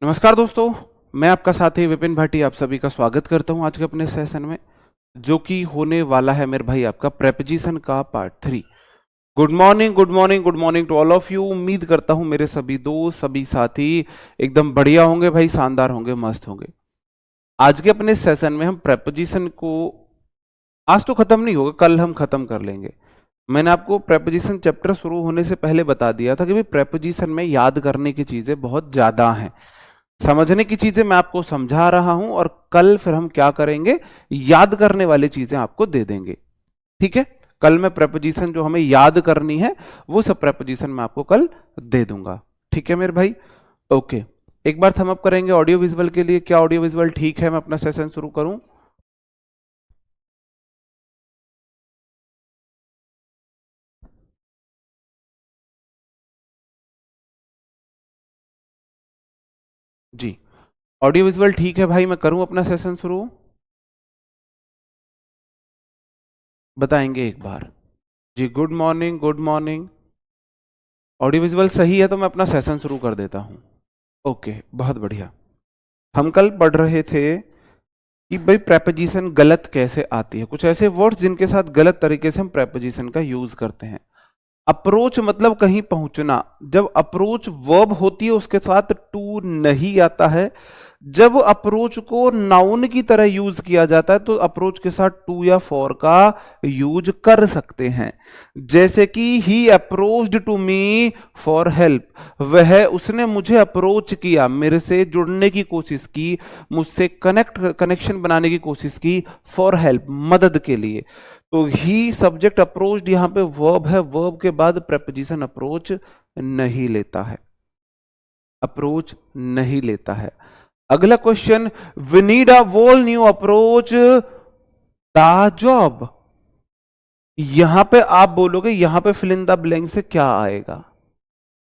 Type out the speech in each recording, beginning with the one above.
नमस्कार दोस्तों, मैं आपका साथी विपिन भाटी आप सभी का स्वागत करता हूं आज के अपने सेशन में, जो कि होने वाला है मेरे भाई आपका प्रेपोजिशन का part 3। Good morning, good morning, good morning to all of you. उम्मीद करता हूं मेरे सभी दोस्त, सभी साथी एकदम बढ़िया होंगे भाई, शानदार होंगे, मस्त होंगे। आज के अपने सेशन में हम प्रेपोजिशन को आज तो खत्म नहीं होगा, कल हम खत्म कर लेंगे। मैंने आपको प्रेपोजिशन चैप्टर शुरू होने से पहले बता दिया था कि भाई प्रेपोजिशन में याद करने की चीजें बहुत ज्यादा हैं, समझने की चीजें मैं आपको समझा रहा हूं, और कल फिर हम क्या करेंगे, याद करने वाली चीजें आपको दे देंगे। ठीक है, कल मैं प्रेपोजिशन जो हमें याद करनी है वो सब प्रेपोजिशन मैं आपको कल दे दूंगा। ठीक है मेरे भाई, ओके। एक बार थम अप करेंगे ऑडियो विजुअल के लिए। क्या ऑडियो विजुअल ठीक है? मैं अपना सेशन शुरू करूं। जी, ऑडियो विजुअल ठीक है भाई, मैं करूं अपना सेशन शुरू? बताएंगे एक बार। जी, good morning, good morning. Audio visual सही है तो मैं अपना सेशन शुरू कर देता हूं। ओके, बहुत बढ़िया। हम कल पढ़ रहे थे कि भाई प्रेपोजिशन गलत कैसे आती है, कुछ ऐसे वर्ड्स जिनके साथ गलत तरीके से हम प्रेपोजिशन का यूज करते हैं। अप्रोच मतलब कहीं पहुंचना, जब अप्रोच वर्ब होती है उसके साथ टू नहीं आता है। जब अप्रोच को नाउन की तरह यूज किया जाता है तो अप्रोच के साथ टू या फॉर का यूज कर सकते हैं। जैसे कि he approached to me for help, वह उसने मुझे अप्रोच किया, मेरे से जुड़ने की कोशिश की, मुझसे कनेक्शन बनाने की कोशिश की, फॉर हेल्प, मदद के लिए। तो ही सब्जेक्ट अप्रोच्ड यहां पे वर्ब है, वर्ब के बाद प्रेपोजिशन अप्रोच नहीं लेता है, अप्रोच नहीं लेता है। अगला question, we need a whole new approach the job. यहां पे आप बोलोगे, यहां पे फिल इन द ब्लैंक से क्या आएगा?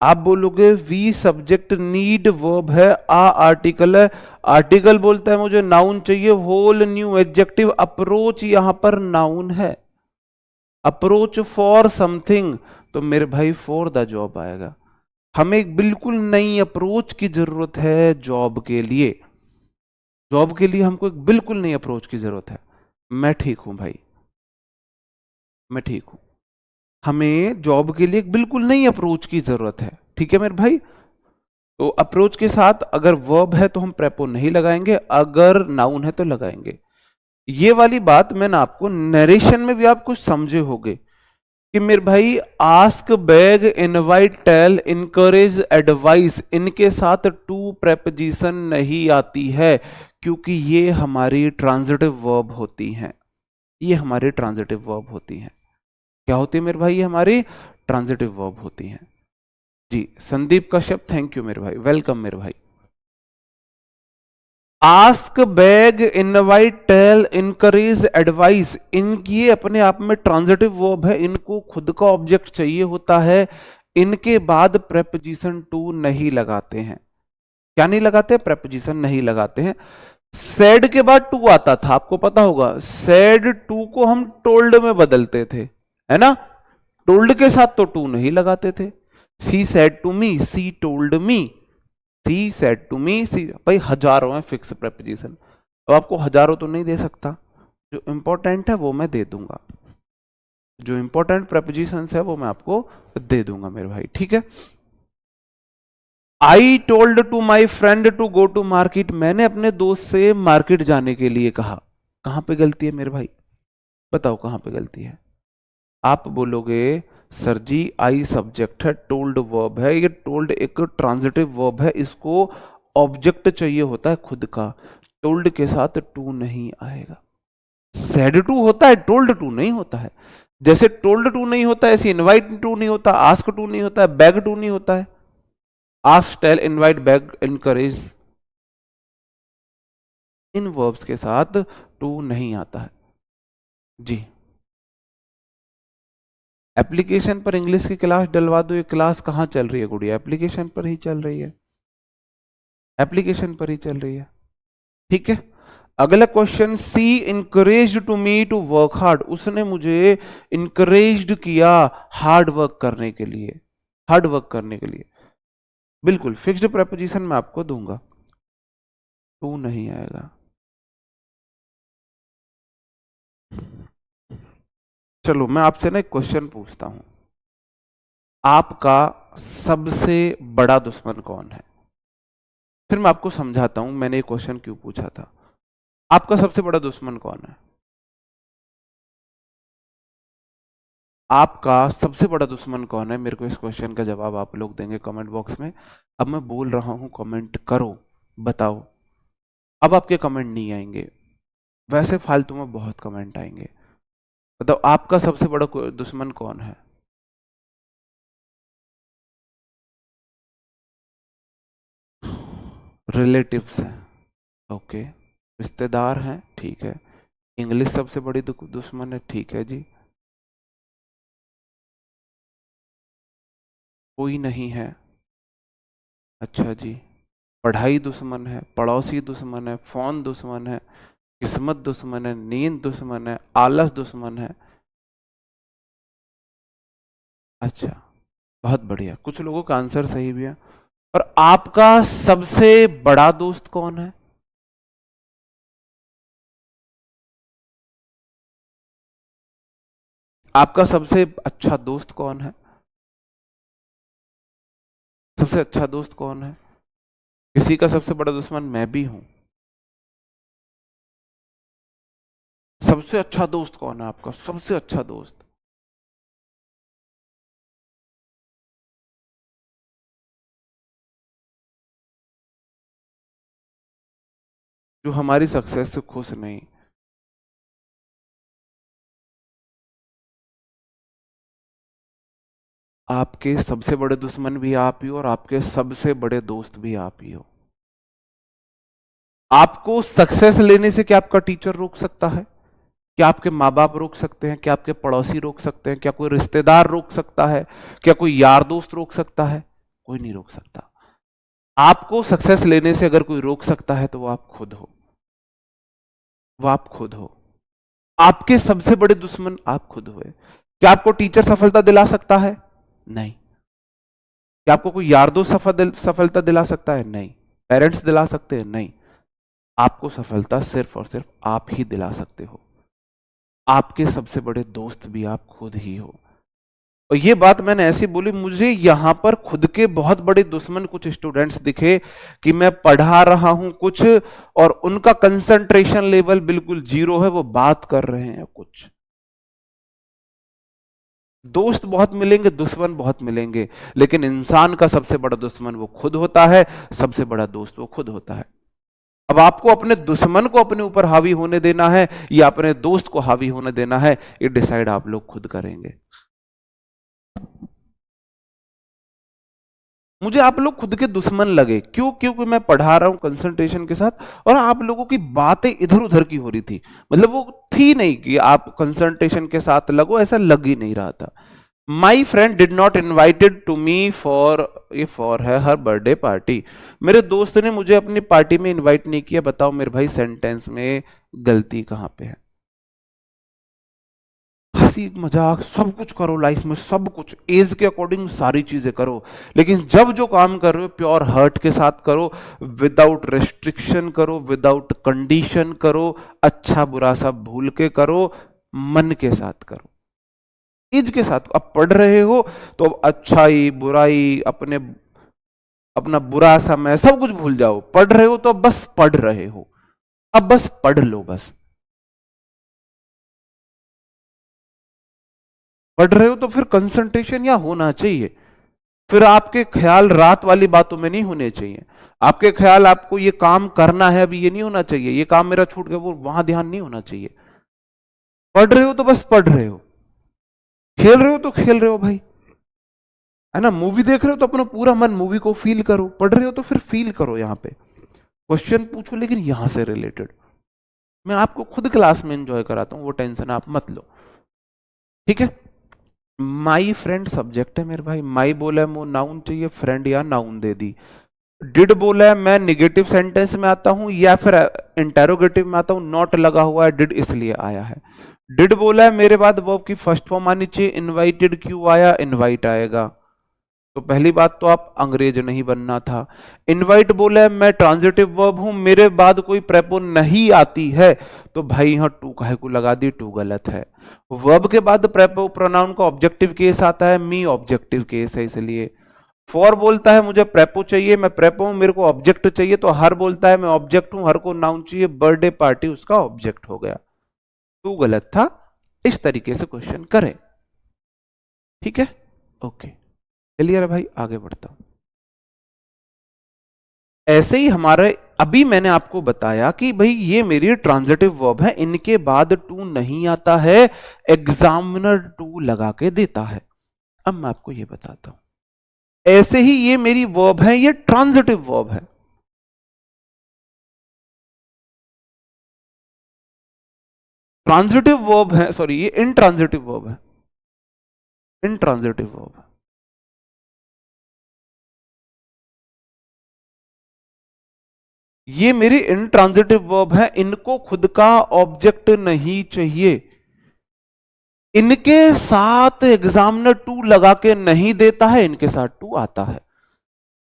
आप बोलोगे वी सब्जेक्ट, नीड वर्ब है, आ आर्टिकल है, आर्टिकल बोलता है मुझे नाउन चाहिए, होल न्यू एडजेक्टिव, अप्रोच यहां पर नाउन है, अप्रोच फॉर समथिंग, तो मेरे भाई फॉर द जॉब आएगा। हमें एक बिल्कुल नई अप्रोच की जरूरत है जॉब के लिए, जॉब के लिए हमको एक बिल्कुल नई अप्रोच की जरूरत है। मैं ठीक हूं भाई, मैं ठीक हूं। हमें जॉब के लिए एक बिल्कुल नई अप्रोच की जरूरत है। ठीक है मेरे भाई, तो अप्रोच के साथ अगर वर्ब है तो हम प्रेपो नहीं लगाएंगे, अगर नाउन है तो लगाएंगे। ये वाली बात मैंने आपको नरेशन में भी आप कुछ समझे होंगे कि मेरे भाई ask, beg, invite, tell, encourage, advice, इनके साथ टू प्रेपोजिशन नहीं आती है, क्योंकि ये हमारी ट्रांजिटिव वर्ब होती हैं, ये हमारी ट्रांजिटिव वर्ब होती हैं। क्या होती है मेरे भाई? ये हमारी ट्रांजिटिव वर्ब होती हैं। जी, संदीप कश्यप, थैंक यू मेरे भाई, वेलकम मेरे भाई। Ask, beg, invite, tell, encourage, advice, इनकी अपने आप में ट्रांजिटिव वर्ब है, इनको खुद का ऑब्जेक्ट चाहिए होता है, इनके बाद प्रेपोजिशन टू नहीं लगाते हैं। क्या नहीं लगाते? प्रेपोजिशन नहीं लगाते हैं। सेड के बाद टू आता था, आपको पता होगा, सेड टू को हम टोल्ड में बदलते थे, है ना? टोल्ड के साथ तो टू नहीं लगाते थे। She said to me, she told me, she said to me, she, भाई हजारों है फिक्स प्रेपोजिशन, तो आपको हजारों तो नहीं दे सकता, जो इंपॉर्टेंट है वो मैं दे दूंगा, जो इंपॉर्टेंट प्रेपोजिशन है वो मैं आपको दे दूंगा मेरे भाई। ठीक है, I told to my friend to go to market, मैंने अपने दोस्त से मार्केट जाने के लिए कहा। कहां पे गलती है मेरे भाई? बताओ कहां पे गलती है? आप बोलोगे सर जी आई सब्जेक्ट है, टोल्ड वर्ब है, ये टोल्ड एक ट्रांजिटिव वर्ब है, इसको ऑब्जेक्ट चाहिए होता है खुद का, टोल्ड के साथ टू नहीं आएगा। सेड टू होता है, टोल्ड टू नहीं होता है। जैसे टोल्ड टू नहीं होता है, ऐसे इनवाइट टू नहीं होता, आस्क टू नहीं होता है, बैग टू नहीं होता है। Ask, tell, invite, beg, encourage, इन वर्ब्स के साथ टू नहीं आता है। जी, एप्लीकेशन पर इंग्लिश की क्लास डलवा दो। ये क्लास कहां चल रही है गुड़िया? एप्लीकेशन पर ही चल रही है, एप्लीकेशन पर ही चल रही है। ठीक है, अगला question, she encourage to me to work hard, उसने मुझे इंकरेज किया हार्ड वर्क करने के लिए, हार्ड वर्क करने के लिए। बिल्कुल फिक्स्ड प्रेपोजिशन मैं आपको दूंगा। टू नहीं आएगा। चलो मैं आपसे ना एक क्वेश्चन पूछता हूं, आपका सबसे बड़ा दुश्मन कौन है? फिर मैं आपको समझाता हूं मैंने ये क्वेश्चन क्यों पूछा था। आपका सबसे बड़ा दुश्मन कौन है? आपका सबसे बड़ा दुश्मन कौन है? मेरे को इस क्वेश्चन का जवाब आप लोग देंगे कमेंट बॉक्स में। अब मैं बोल रहा हूं, कमेंट करो, बताओ। अब आपके कमेंट नहीं आएंगे, वैसे फालतू में बहुत कमेंट आएंगे। बताओ आपका सबसे बड़ा दुश्मन कौन है? रिलेटिव्स हैं, ओके। रिश्तेदार हैं, ठीक है। इंग्लिश सबसे बड़ी दुश्मन है, ठीक है जी। कोई नहीं है, अच्छा जी। पढ़ाई दुश्मन है, पड़ोसी दुश्मन है, फोन दुश्मन है, किस्मत दुश्मन है, नींद दुश्मन है, आलस दुश्मन है। अच्छा, बहुत बढ़िया, कुछ लोगों का आंसर सही भी है। और आपका सबसे बड़ा दोस्त कौन है? आपका सबसे अच्छा दोस्त कौन है? सबसे अच्छा दोस्त कौन है? किसी का सबसे बड़ा दुश्मन मैं भी हूं। सबसे अच्छा दोस्त कौन है आपका? सबसे अच्छा दोस्त जो हमारी सक्सेस से खुश नहीं। आपके सबसे बड़े दुश्मन भी आप ही हो और आपके सबसे बड़े दोस्त भी आप ही हो। आपको सक्सेस लेने से क्या आपका टीचर रोक सकता है? क्या आपके माँ बाप रोक सकते हैं? क्या आपके पड़ोसी रोक सकते हैं? क्या कोई रिश्तेदार रोक सकता है? क्या कोई यार दोस्त रोक सकता है? कोई नहीं रोक सकता। आपको सक्सेस लेने से अगर कोई रोक सकता है तो वो आप खुद हो। वो आप खुद हो। आपके सबसे बड़े दुश्मन आप खुद हुए। क्या आपको टीचर सफलता दिला सकता है? नहीं। क्या आपको कोई यार दोस्त सफलता दिला सकता है? नहीं। पेरेंट्स दिला सकते हैं? नहीं। आपको सफलता सिर्फ और सिर्फ आप ही दिला सकते हो। आपके सबसे बड़े दोस्त भी आप खुद ही हो। और ये बात मैंने ऐसी बोली, मुझे यहां पर खुद के बहुत बड़े दुश्मन कुछ स्टूडेंट्स दिखे कि मैं पढ़ा रहा हूं कुछ और उनका कंसंट्रेशन लेवल बिल्कुल जीरो है, वो बात कर रहे हैं कुछ। दोस्त बहुत मिलेंगे, दुश्मन बहुत मिलेंगे, लेकिन इंसान का सबसे बड़ा दुश्मन वो खुद होता है, सबसे बड़ा दोस्त वो खुद होता है। अब आपको अपने दुश्मन को अपने ऊपर हावी होने देना है या अपने दोस्त को हावी होने देना है, ये डिसाइड आप लोग खुद करेंगे। मुझे आप लोग खुद के दुश्मन लगे, क्यों? क्योंकि मैं पढ़ा रहा हूं कंसंट्रेशन के साथ और आप लोगों की बातें इधर उधर की हो रही थी। मतलब वो थी नहीं कि आप कंसंट्रेशन के साथ लगो, ऐसा लग ही नहीं रहा था। My friend did not invited to me for, ये फॉर है हर बर्थडे पार्टी। मेरे दोस्त ने मुझे अपनी पार्टी में इन्वाइट नहीं किया। बताओ मेरे भाई, सेंटेंस में गलती कहां पे है? हंसी मजाक सब कुछ करो लाइफ में, सब कुछ एज के अकॉर्डिंग सारी चीजें करो, लेकिन जब जो काम कर रहे हो प्योर हार्ट के साथ करो, विदाउट रेस्ट्रिक्शन करो, विदाउट कंडीशन करो, अच्छा बुरा सब भूल के करो, मन के साथ करो, एज के साथ। अब पढ़ रहे हो तो अब अच्छाई बुराई, अपने अपना बुरा समय सब कुछ भूल जाओ। पढ़ रहे हो तो अब बस पढ़ रहे हो, अब बस पढ़ लो। बस पढ़ रहे हो तो फिर कंसंट्रेशन या होना चाहिए। फिर आपके ख्याल रात वाली बातों में नहीं होने चाहिए। आपके ख्याल आपको ये काम करना है अभी, ये नहीं होना चाहिए, ये काम मेरा छूट गया, वो वहां ध्यान नहीं होना चाहिए। पढ़ रहे हो तो बस पढ़ रहे हो, खेल रहे हो तो खेल रहे हो भाई, है ना। मूवी देख रहे हो तो अपना पूरा मन मूवी को फील करो, पढ़ रहे हो तो फिर फील करो। यहाँ पे क्वेश्चन पूछो लेकिन यहां से रिलेटेड। मैं आपको खुद क्लास में एंजॉय कराता हूं, वो टेंशन आप मत लो, ठीक है। माई फ्रेंड सब्जेक्ट है मेरे भाई, माई बोला है वो नाउन चाहिए, फ्रेंड या नाउन दे दी। डिड बोला है मैं निगेटिव सेंटेंस में आता हूं या फिर इंटेरोगेटिव में आता हूं, नॉट लगा हुआ है, डिड इसलिए आया है। डिड बोला है मेरे बाद वर्ब की फर्स्ट फॉर्म आनी चाहिए, इनवाइटेड क्यों आया, इनवाइट आएगा। तो तो पहली बात तो आप अंग्रेज नहीं बनना था। इनवाइट बोला है, मैं ट्रांजिटिव वर्ब हूं, मेरे बाद कोई प्रेपो नहीं आती है, तो भाई यहां टू काहे को लगा दी, टू गलत है। वर्ब के बाद प्रेपो प्रोनाउन का ऑब्जेक्टिव केस आता है, मी ऑब्जेक्टिव केस है, इसलिए। फॉर बोलता है मुझे प्रेपो चाहिए, मैं प्रेपो हूं, मेरे को ऑब्जेक्ट चाहिए, तो हर बोलता है मैं ऑब्जेक्ट हूं, हर को नाउन चाहिए, बर्थडे पार्टी उसका ऑब्जेक्ट हो गया, टू गलत था। इस तरीके से क्वेश्चन करें, ठीक है, ओके, क्लियर है भाई, आगे बढ़ता हूं। ऐसे ही हमारे अभी मैंने आपको बताया कि भाई ये मेरी ट्रांजिटिव वर्ब है, इनके बाद टू नहीं आता है, एग्जामिनर टू लगा के देता है। अब मैं आपको ये बताता हूं, ऐसे ही ये मेरी वर्ब है, ये ट्रांजिटिव वर्ब है, ट्रांजिटिव वर्ब है, सॉरी ये इनट्रांजिटिव वर्ब है, इनट्रांजिटिव वर्ब है। ये मेरी इनट्रांजिटिव वर्ब है, इनको खुद का ऑब्जेक्ट नहीं चाहिए, इनके साथ एग्जामिनर टू लगा के नहीं देता है, इनके साथ टू आता है।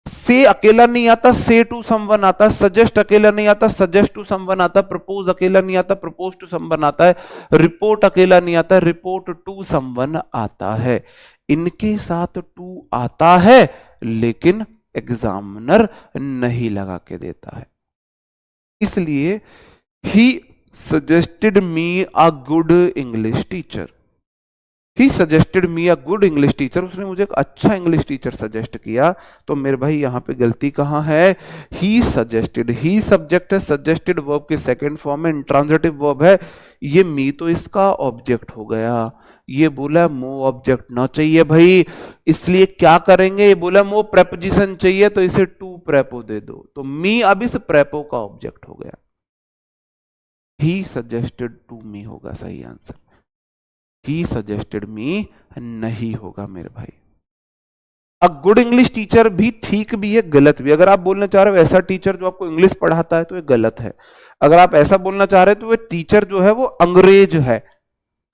से अकेला नहीं आता, से टू समवन आता है, सजेस्ट अकेला नहीं आता, सजेस्ट टू समवन आता है, प्रपोज अकेला नहीं आता, प्रपोज टू समवन आता है, रिपोर्ट अकेला नहीं आता, रिपोर्ट टू समवन आता है। इनके साथ टू आता है, लेकिन एग्जामिनर नहीं लगा के देता है, इसलिए he suggested me a good English teacher, he suggested me a good English teacher, उसने मुझे एक अच्छा इंग्लिश टीचर सजेस्ट किया। तो मेरे भाई यहां पे गलती कहां है, ही सजेस्टेड, ही सब्जेक्ट है, सजेस्टेड वर्ब के सेकंड फॉर्म में इंट्रांजिटिव वर्ब है, ये मी तो इसका ऑब्जेक्ट हो गया, ये बोला मो ऑब्जेक्ट ना चाहिए भाई, इसलिए क्या करेंगे, ये बोला मो प्रेपोजिशन चाहिए, तो इसे टू प्रेपो दे दो, तो मी अब इस प्रेपो का ऑब्जेक्ट हो गया, ही सजेस्टेड टू मी होगा सही आंसर, ही सजेस्टेड मी नहीं होगा मेरे भाई। अ गुड इंग्लिश टीचर भी ठीक भी है, गलत भी। अगर आप बोलना चाह रहे हो ऐसा टीचर जो आपको इंग्लिश पढ़ाता है, तो ये गलत है। अगर आप ऐसा बोलना चाह रहे हो तो वो टीचर जो है वो अंग्रेज है,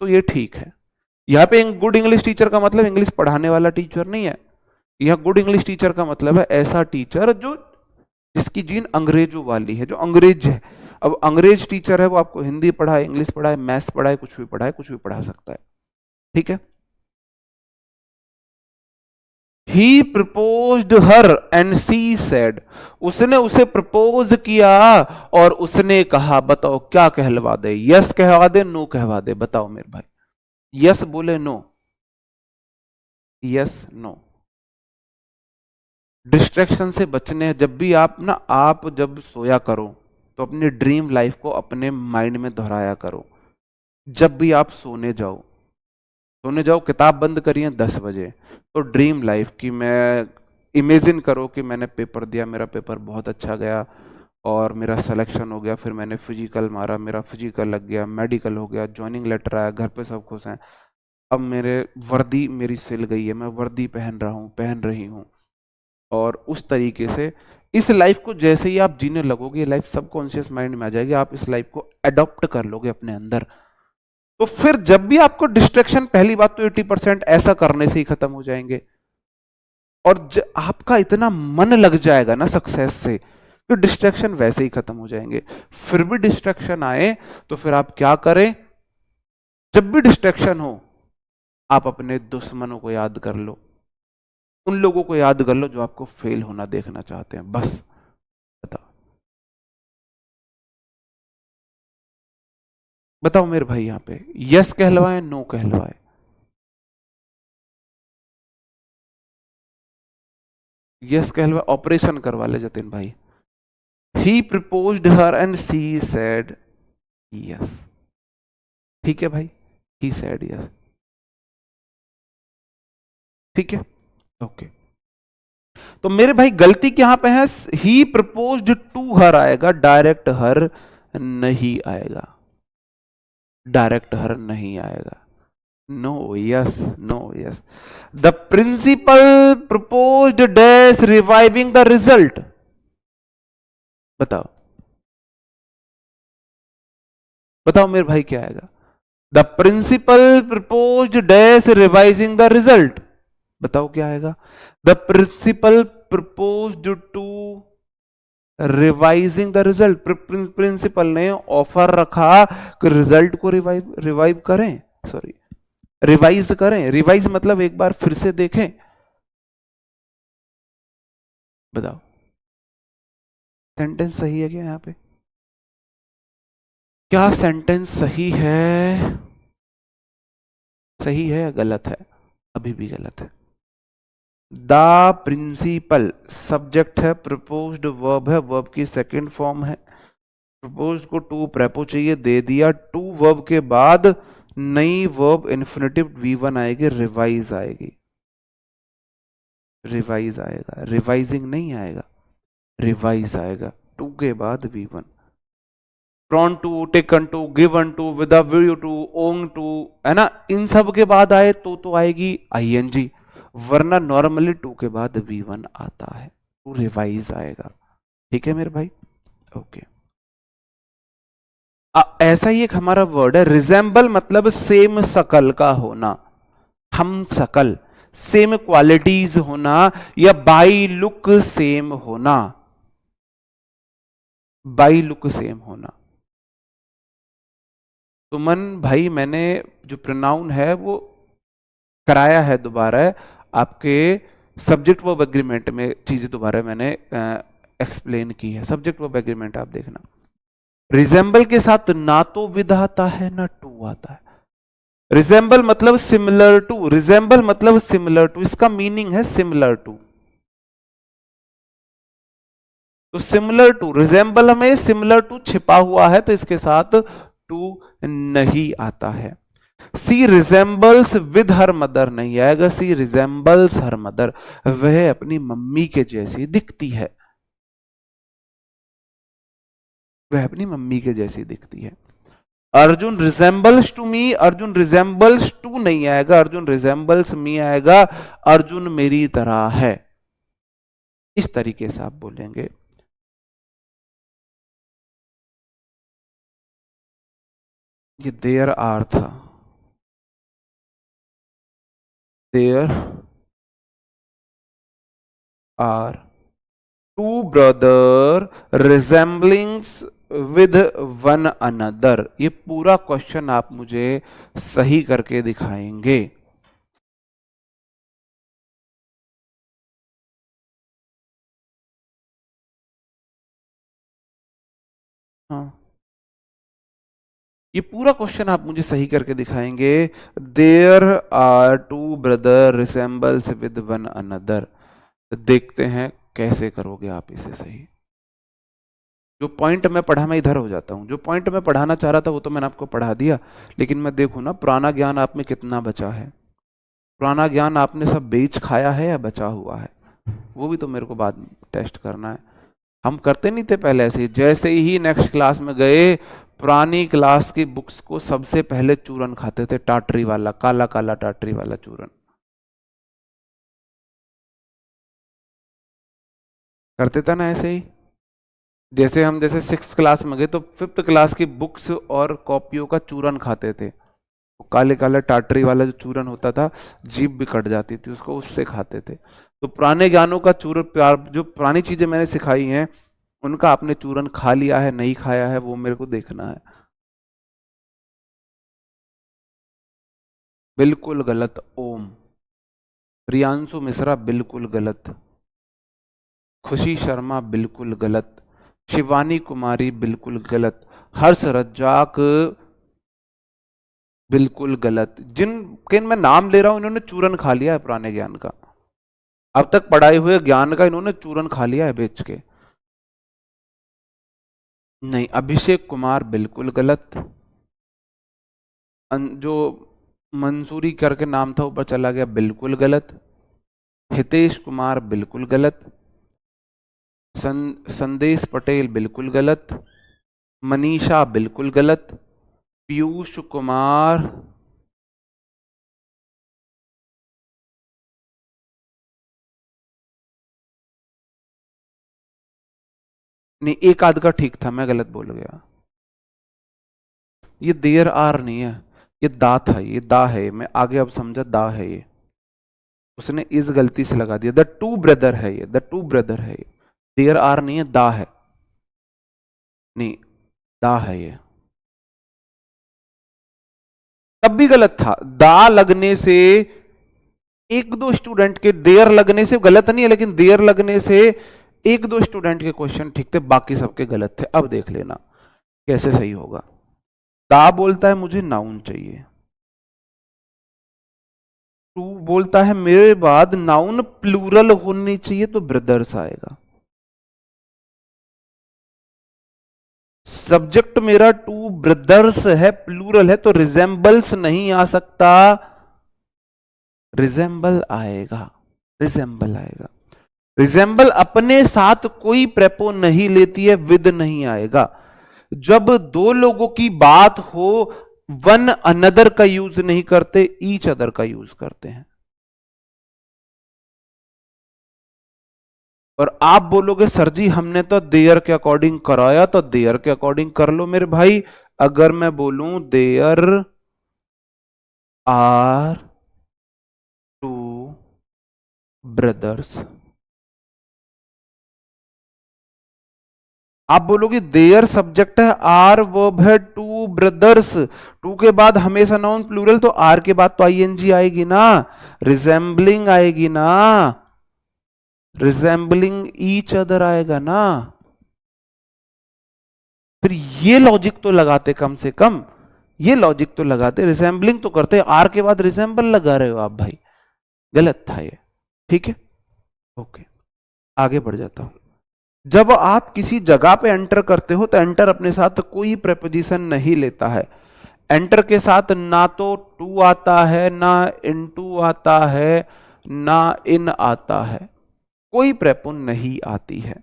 तो ये ठीक है। यहां पे गुड इंग्लिश टीचर का मतलब इंग्लिश पढ़ाने वाला टीचर नहीं है, यह गुड इंग्लिश टीचर का मतलब है ऐसा टीचर जो जिसकी जीन अंग्रेजों वाली है, जो अंग्रेज है। अब अंग्रेज टीचर है, वो आपको हिंदी पढ़ाए, इंग्लिश पढ़ाए, मैथ्स पढ़ाए, कुछ भी पढ़ाए, कुछ भी पढ़ा सकता है, ठीक है। He proposed her and she said, उसने उसे प्रपोज किया और उसने कहा, बताओ क्या कहलवा दे, यस कहवा दे, नो कहवा दे, बताओ मेरे भाई, यस बोले नो, यस नो। डिस्ट्रैक्शन से बचने, जब भी आप ना, आप जब सोया करो तो अपनी ड्रीम लाइफ को अपने माइंड में दोहराया करो। जब भी आप सोने जाओ, किताब बंद करिए 10 बजे, तो ड्रीम लाइफ की मैं इमेजिन करो कि मैंने पेपर दिया, मेरा पेपर बहुत अच्छा गया और मेरा सिलेक्शन हो गया, फिर मैंने फिजिकल मारा, मेरा फिजिकल लग गया, मेडिकल हो गया, ज्वाइनिंग लेटर आया, घर पे सब खुश हैं, अब मेरे वर्दी मेरी सिल गई है, मैं वर्दी पहन रहा हूँ, पहन रही हूँ, और उस तरीके से इस लाइफ को जैसे ही आप जीने लगोगे, ये लाइफ सबकॉन्शियस माइंड में आ जाएगी, आप इस लाइफ को अडॉप्ट कर लोगे अपने अंदर। तो फिर जब भी आपको डिस्ट्रैक्शन, पहली बात तो 80% ऐसा करने से ही खत्म हो जाएंगे, और आपका इतना मन लग जाएगा ना सक्सेस से, तो डिस्ट्रैक्शन वैसे ही खत्म हो जाएंगे। फिर भी डिस्ट्रैक्शन आए तो फिर आप क्या करें, जब भी डिस्ट्रैक्शन हो आप अपने दुश्मनों को याद कर लो, उन लोगों को याद कर लो जो आपको फेल होना देखना चाहते हैं, बस। बताओ बताओ मेरे भाई, यहां पे यस कहलवाए, नो कहलवाए, यस कहलवाए, ऑपरेशन करवा ले जतिन भाई। He proposed her and she said yes, ठीक है भाई, ही सेड यस, ठीक है, ओके। तो मेरे भाई गलती यहां पे है, ही प्रपोज्ड टू हर आएगा, डायरेक्ट हर नहीं आएगा, डायरेक्ट हर नहीं आएगा, no yes, no yes. The principal proposed dash reviving the result, बताओ बताओ मेरे भाई क्या आएगा, the principal proposed dash revising the result, बताओ क्या आएगा। The principal proposed to revising the result. Principal ने ऑफर रखा कि रिजल्ट को रिवाइव रिवाइव करें, सॉरी रिवाइज करें। रिवाइज मतलब एक बार फिर से देखें। बताओ सेंटेंस सही है क्या? यहां पे क्या सेंटेंस सही है? सही है या गलत है? अभी भी गलत है। द प्रिंसिपल सब्जेक्ट है, प्रपोज्ड वर्ब है, वर्ब की सेकंड फॉर्म है। प्रपोज्ड को टू प्रेपो चाहिए, दे दिया। टू वर्ब के बाद नई वर्ब इन्फिनेटिव V1 आएगी, रिवाइज आएगी। रिवाइज आएगा, रिवाइजिंग नहीं आएगा, रिवाइज आएगा। टू के बाद V1। Drawn to, taken to, given to, with a view to, owing to, है ना, इन सब के बाद आए तो आएगी ING, वरना नॉर्मली टू के बाद V1 आता है, टू रिवाइज आएगा। ठीक है मेरे भाई? ओके। ऐसा ही एक हमारा वर्ड है रिजेंबल, मतलब सेम शकल का होना, हम शकल, सेम क्वालिटीज होना, या बाई लुक सेम होना, बाई लुक सेम होना। सुमन भाई मैंने जो प्रोनाउन है वो कराया है दोबारा है आपके सब्जेक्ट वर्ब एग्रीमेंट में, चीजें दोबारा मैंने एक्सप्लेन की है। सब्जेक्ट वर्ब एग्रीमेंट आप देखना, रिजेंबल के साथ ना तो विद आता है ना टू आता है। रिजेंबल मतलब सिमिलर टू, रिजेंबल मतलब सिमिलर टू, इसका मीनिंग है सिमिलर टू। तो सिमिलर टू, रिजेंबल में सिमिलर टू छिपा हुआ है, तो इसके साथ टू नहीं आता है। सी रिजेंबल्स विद हर मदर नहीं आएगा, सी रिजेंबल्स हर मदर, वह अपनी मम्मी के जैसी दिखती है, वह अपनी मम्मी के जैसी दिखती है। Arjun resembles to me, Arjun resembles to नहीं आएगा, अर्जुन रिजेंबल्स मी आएगा, अर्जुन मेरी तरह है। इस तरीके से आप बोलेंगे। ये देयर आर था, there are two brother resemblings with one another. ये पूरा क्वेश्चन आप मुझे सही करके दिखाएंगे। हाँ, ये पूरा क्वेश्चन आप मुझे सही करके दिखाएंगे। There are two brother resembles with one another. देखते हैं कैसे करोगे आप इसे सही। जो पॉइंट मैं पढ़ा मैं इधर हो जाता हूं, जो पॉइंट मैं पढ़ाना चाह रहा था वो तो मैंने आपको पढ़ा दिया, लेकिन मैं देखूं ना पुराना ज्ञान आप में कितना बचा है। पुराना ज्ञान आपने सब बेच खाया है या बचा हुआ है, वो भी तो मेरे को बाद में टेस्ट करना है। हम करते नहीं थे पहले ऐसे ही, जैसे ही नेक्स्ट क्लास में गए पुरानी क्लास की बुक्स को सबसे पहले चूरन खाते थे, टाटरी वाला, काला काला टाटरी वाला चूरन। करते थे ना ऐसे ही। जैसे हम जैसे सिक्स क्लास में गए तो फिफ्थ क्लास की बुक्स और कॉपियों का चूरन खाते थे, वो काले काले टाटरी वाला जो चूरन होता था, जीभ भी कट जाती थी उसको, उससे खाते थे। तो पुराने ज्ञानों का चूरन, जो पुरानी चीजें मैंने सिखाई हैं उनका आपने चूरन खा लिया है नहीं खाया है वो मेरे को देखना है। बिल्कुल गलत ओम। प्रियांशु मिश्रा बिल्कुल गलत। खुशी शर्मा बिल्कुल गलत। शिवानी कुमारी बिल्कुल गलत। हर्ष रज्जाक बिल्कुल गलत। जिनके मैं नाम ले रहा हूं इन्होंने चूरन खा लिया है पुराने ज्ञान का, अब तक पढ़ाए हुए ज्ञान का इन्होंने चूरन खा लिया है बेच के। नहीं, अभिषेक कुमार बिल्कुल गलत। जो मंसूरी करके नाम था ऊपर चला गया, बिल्कुल गलत। हितेश कुमार बिल्कुल गलत। संदेश पटेल बिल्कुल गलत। मनीषा बिल्कुल गलत। पीयूष कुमार, नहीं एक आध का ठीक था, मैं गलत बोल गया। ये देयर आर नहीं है, ये दा था, ये दा है, मैं आगे अब समझा दा है ये। उसने इस गलती से लगा दिया। द टू ब्रदर है ये, द टू ब्रदर है ये, देयर आर नहीं है, दा है, नहीं दा है ये, तब भी गलत था। दा लगने से एक दो स्टूडेंट के, देयर लगने से गलत नहीं है, लेकिन देयर लगने से एक दो स्टूडेंट के क्वेश्चन ठीक थे, बाकी सबके गलत थे। अब देख लेना कैसे सही होगा। दा बोलता है मुझे नाउन चाहिए, टू बोलता है मेरे बाद नाउन प्लूरल होनी चाहिए तो ब्रदर्स आएगा। सब्जेक्ट मेरा टू ब्रदर्स है, प्लूरल है, तो रिजेंबल्स नहीं आ सकता, रिजेंबल आएगा, रिजेंबल आएगा। रिजेंबल अपने साथ कोई प्रेपो नहीं लेती है, विद नहीं आएगा। जब दो लोगों की बात हो, वन अनदर का यूज नहीं करते, ईच अदर का यूज करते हैं। और आप बोलोगे सर जी हमने तो देयर के अकॉर्डिंग कराया, तो देयर के अकॉर्डिंग कर लो मेरे भाई। अगर मैं बोलूं देयर आर टू ब्रदर्स, आप बोलोगे देयर सब्जेक्ट है, आर वर्ब है, टू ब्रदर्स, टू के बाद हमेशा नाउन प्लूरल, तो आर के बाद तो आईएनजी आएगी ना, रिजेंबलिंग आएगी ना, रिजेंबलिंग ईच अदर आएगा ना। फिर ये लॉजिक तो लगाते, कम से कम ये लॉजिक तो लगाते, रिजेंबलिंग तो करते, आर के बाद रिजेंबल लगा रहे हो आप भाई, गलत था ये। ठीक है, ओके, आगे बढ़ जाता हूं। जब आप किसी जगह पे एंटर करते हो तो एंटर अपने साथ कोई प्रेपोजिशन नहीं लेता है। एंटर के साथ ना तो टू आता है, ना इनटू आता है, ना इन आता है, कोई प्रेपो नहीं आती है।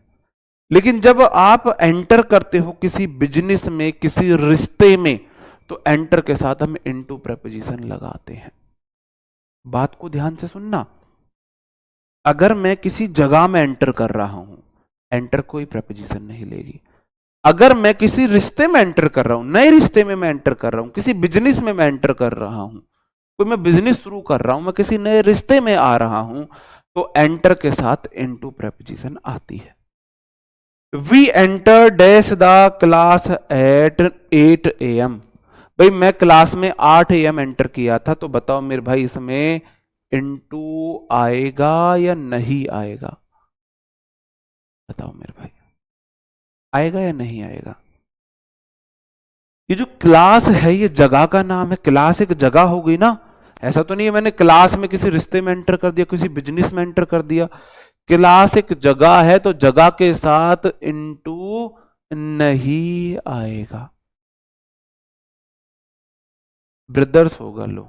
लेकिन जब आप एंटर करते हो किसी बिजनेस में, किसी रिश्ते में, तो एंटर के साथ हम इनटू प्रेपोजिशन लगाते हैं। बात को ध्यान से सुनना। अगर मैं किसी जगह में एंटर कर रहा हूं, एंटर कोई प्रेपोजिशन नहीं लेगी। अगर मैं किसी रिश्ते में एंटर कर रहा हूं, नए रिश्ते में मैं एंटर कर रहा हूं, किसी बिजनेस में मैं एंटर कर रहा हूं, कोई मैं बिजनेस शुरू कर रहा हूं, मैं किसी नए रिश्ते में आ रहा हूं, तो एंटर के साथ इनटू प्रेपोजिशन आती है। We enter dash the class at 8 AM। भाई मैं क्लास में 8 AM एंटर किया था, तो बताओ मेरे भाई इसमें इनटू आएगा या नहीं आएगा? बताओ मेरे भाई, आएगा या नहीं आएगा? ये जो क्लास है ये जगह का नाम है, क्लास एक जगह हो गई ना। ऐसा तो नहीं है मैंने क्लास में किसी रिश्ते में एंटर कर दिया, किसी बिजनेस में एंटर कर दिया। क्लास एक जगह है, तो जगह के साथ इनटू नहीं आएगा, ब्रदर्स होगा। लो,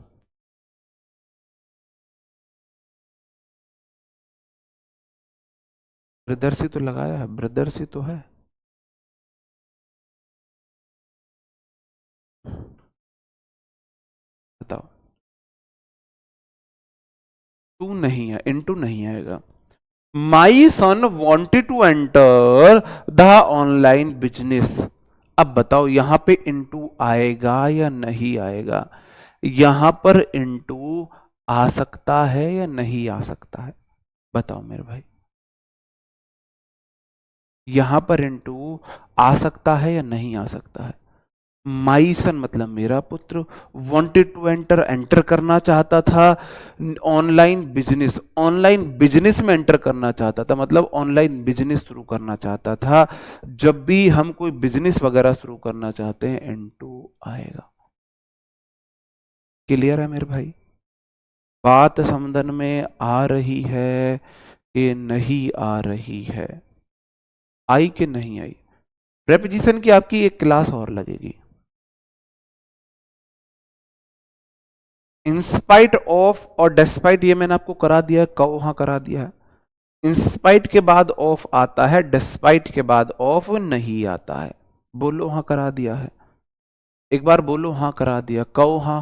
ब्रदर्स ही तो लगाया है, ब्रदर्स ही तो है। बताओ, टू नहीं है, इनटू नहीं आएगा। My son wanted to enter the online business. अब बताओ यहां पे इनटू आएगा या नहीं आएगा? यहां पर इनटू आ सकता है या नहीं आ सकता है? बताओ मेरे भाई, यहां पर इनटू आ सकता है या नहीं आ सकता है? माई सन मतलब मेरा पुत्र, वांटेड टू एंटर एंटर करना चाहता था, ऑनलाइन बिजनेस, ऑनलाइन बिजनेस में एंटर करना चाहता था, मतलब ऑनलाइन बिजनेस शुरू करना चाहता था। जब भी हम कोई बिजनेस वगैरह शुरू करना चाहते हैं, इनटू आएगा। क्लियर है मेरे भाई? बात समझन में आ रही है कि नहीं आ रही है? आई कि नहीं आई? प्रेपोजिशन की आपकी एक क्लास और लगेगी। इंस्पाइट ऑफ और डेस्पाइट ये मैंने आपको करा दिया है, वहां करा दिया है। इंस्पाइट के बाद ऑफ आता है, डिस्पाइट के बाद ऑफ नहीं आता है। बोलो हाँ, करा दिया है। एक बार बोलो हाँ, करा दिया, कहो हाँ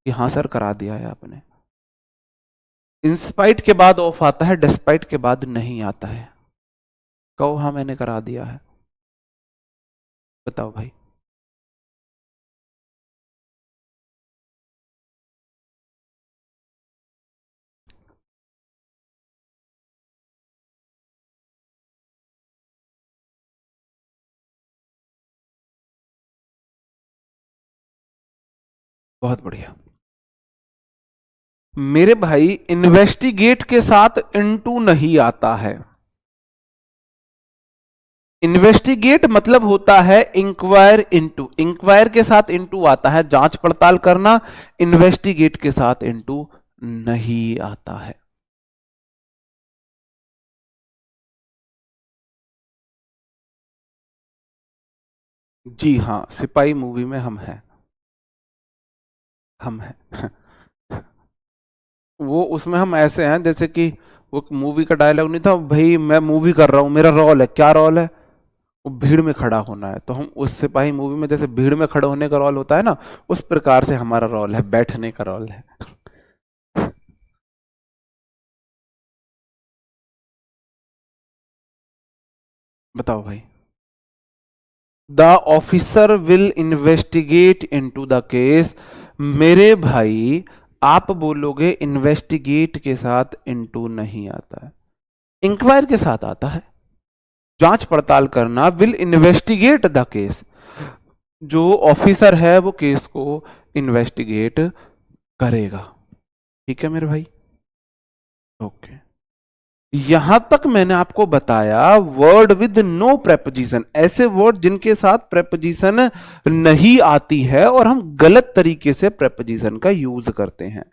कि हाँ सर करा दिया है आपने। इंस्पाइट के बाद ऑफ आता है, डिस्पाइट के बाद नहीं आता है। कहो हाँ मैंने करा दिया है। बताओ भाई। बहुत बढ़िया। मेरे भाई इन्वेस्टिगेट के साथ इनटू नहीं आता है। इन्वेस्टिगेट मतलब होता है इंक्वायर इनटू, इंक्वायर के साथ इनटू आता है जांच पड़ताल करना, इन्वेस्टिगेट के साथ इनटू नहीं आता है। जी हाँ, सिपाही मूवी में हम हैं, हम हैं। वो उसमें हम ऐसे हैं जैसे कि वो मूवी का डायलॉग नहीं था, भाई मैं मूवी कर रहा हूं, मेरा रोल है, क्या रोल है, वो भीड़ में खड़ा होना है। तो हम उस सिपाही मूवी में जैसे भीड़ में खड़े होने का रोल होता है ना, उस प्रकार से हमारा रोल है, बैठने का रोल है। बताओ भाई। The officer will investigate into the case. मेरे भाई आप बोलोगे इन्वेस्टिगेट के साथ इनटू नहीं आता है, इंक्वायर के साथ आता है, जांच पड़ताल करना, विल इन्वेस्टिगेट द केस। जो ऑफिसर है वो केस को इन्वेस्टिगेट करेगा। ठीक है मेरे भाई, ओके। यहां तक मैंने आपको बताया वर्ड विद नो प्रेपोजिशन, ऐसे वर्ड जिनके साथ प्रेपोजिशन नहीं आती है और हम गलत तरीके से प्रेपोजिशन का यूज करते हैं।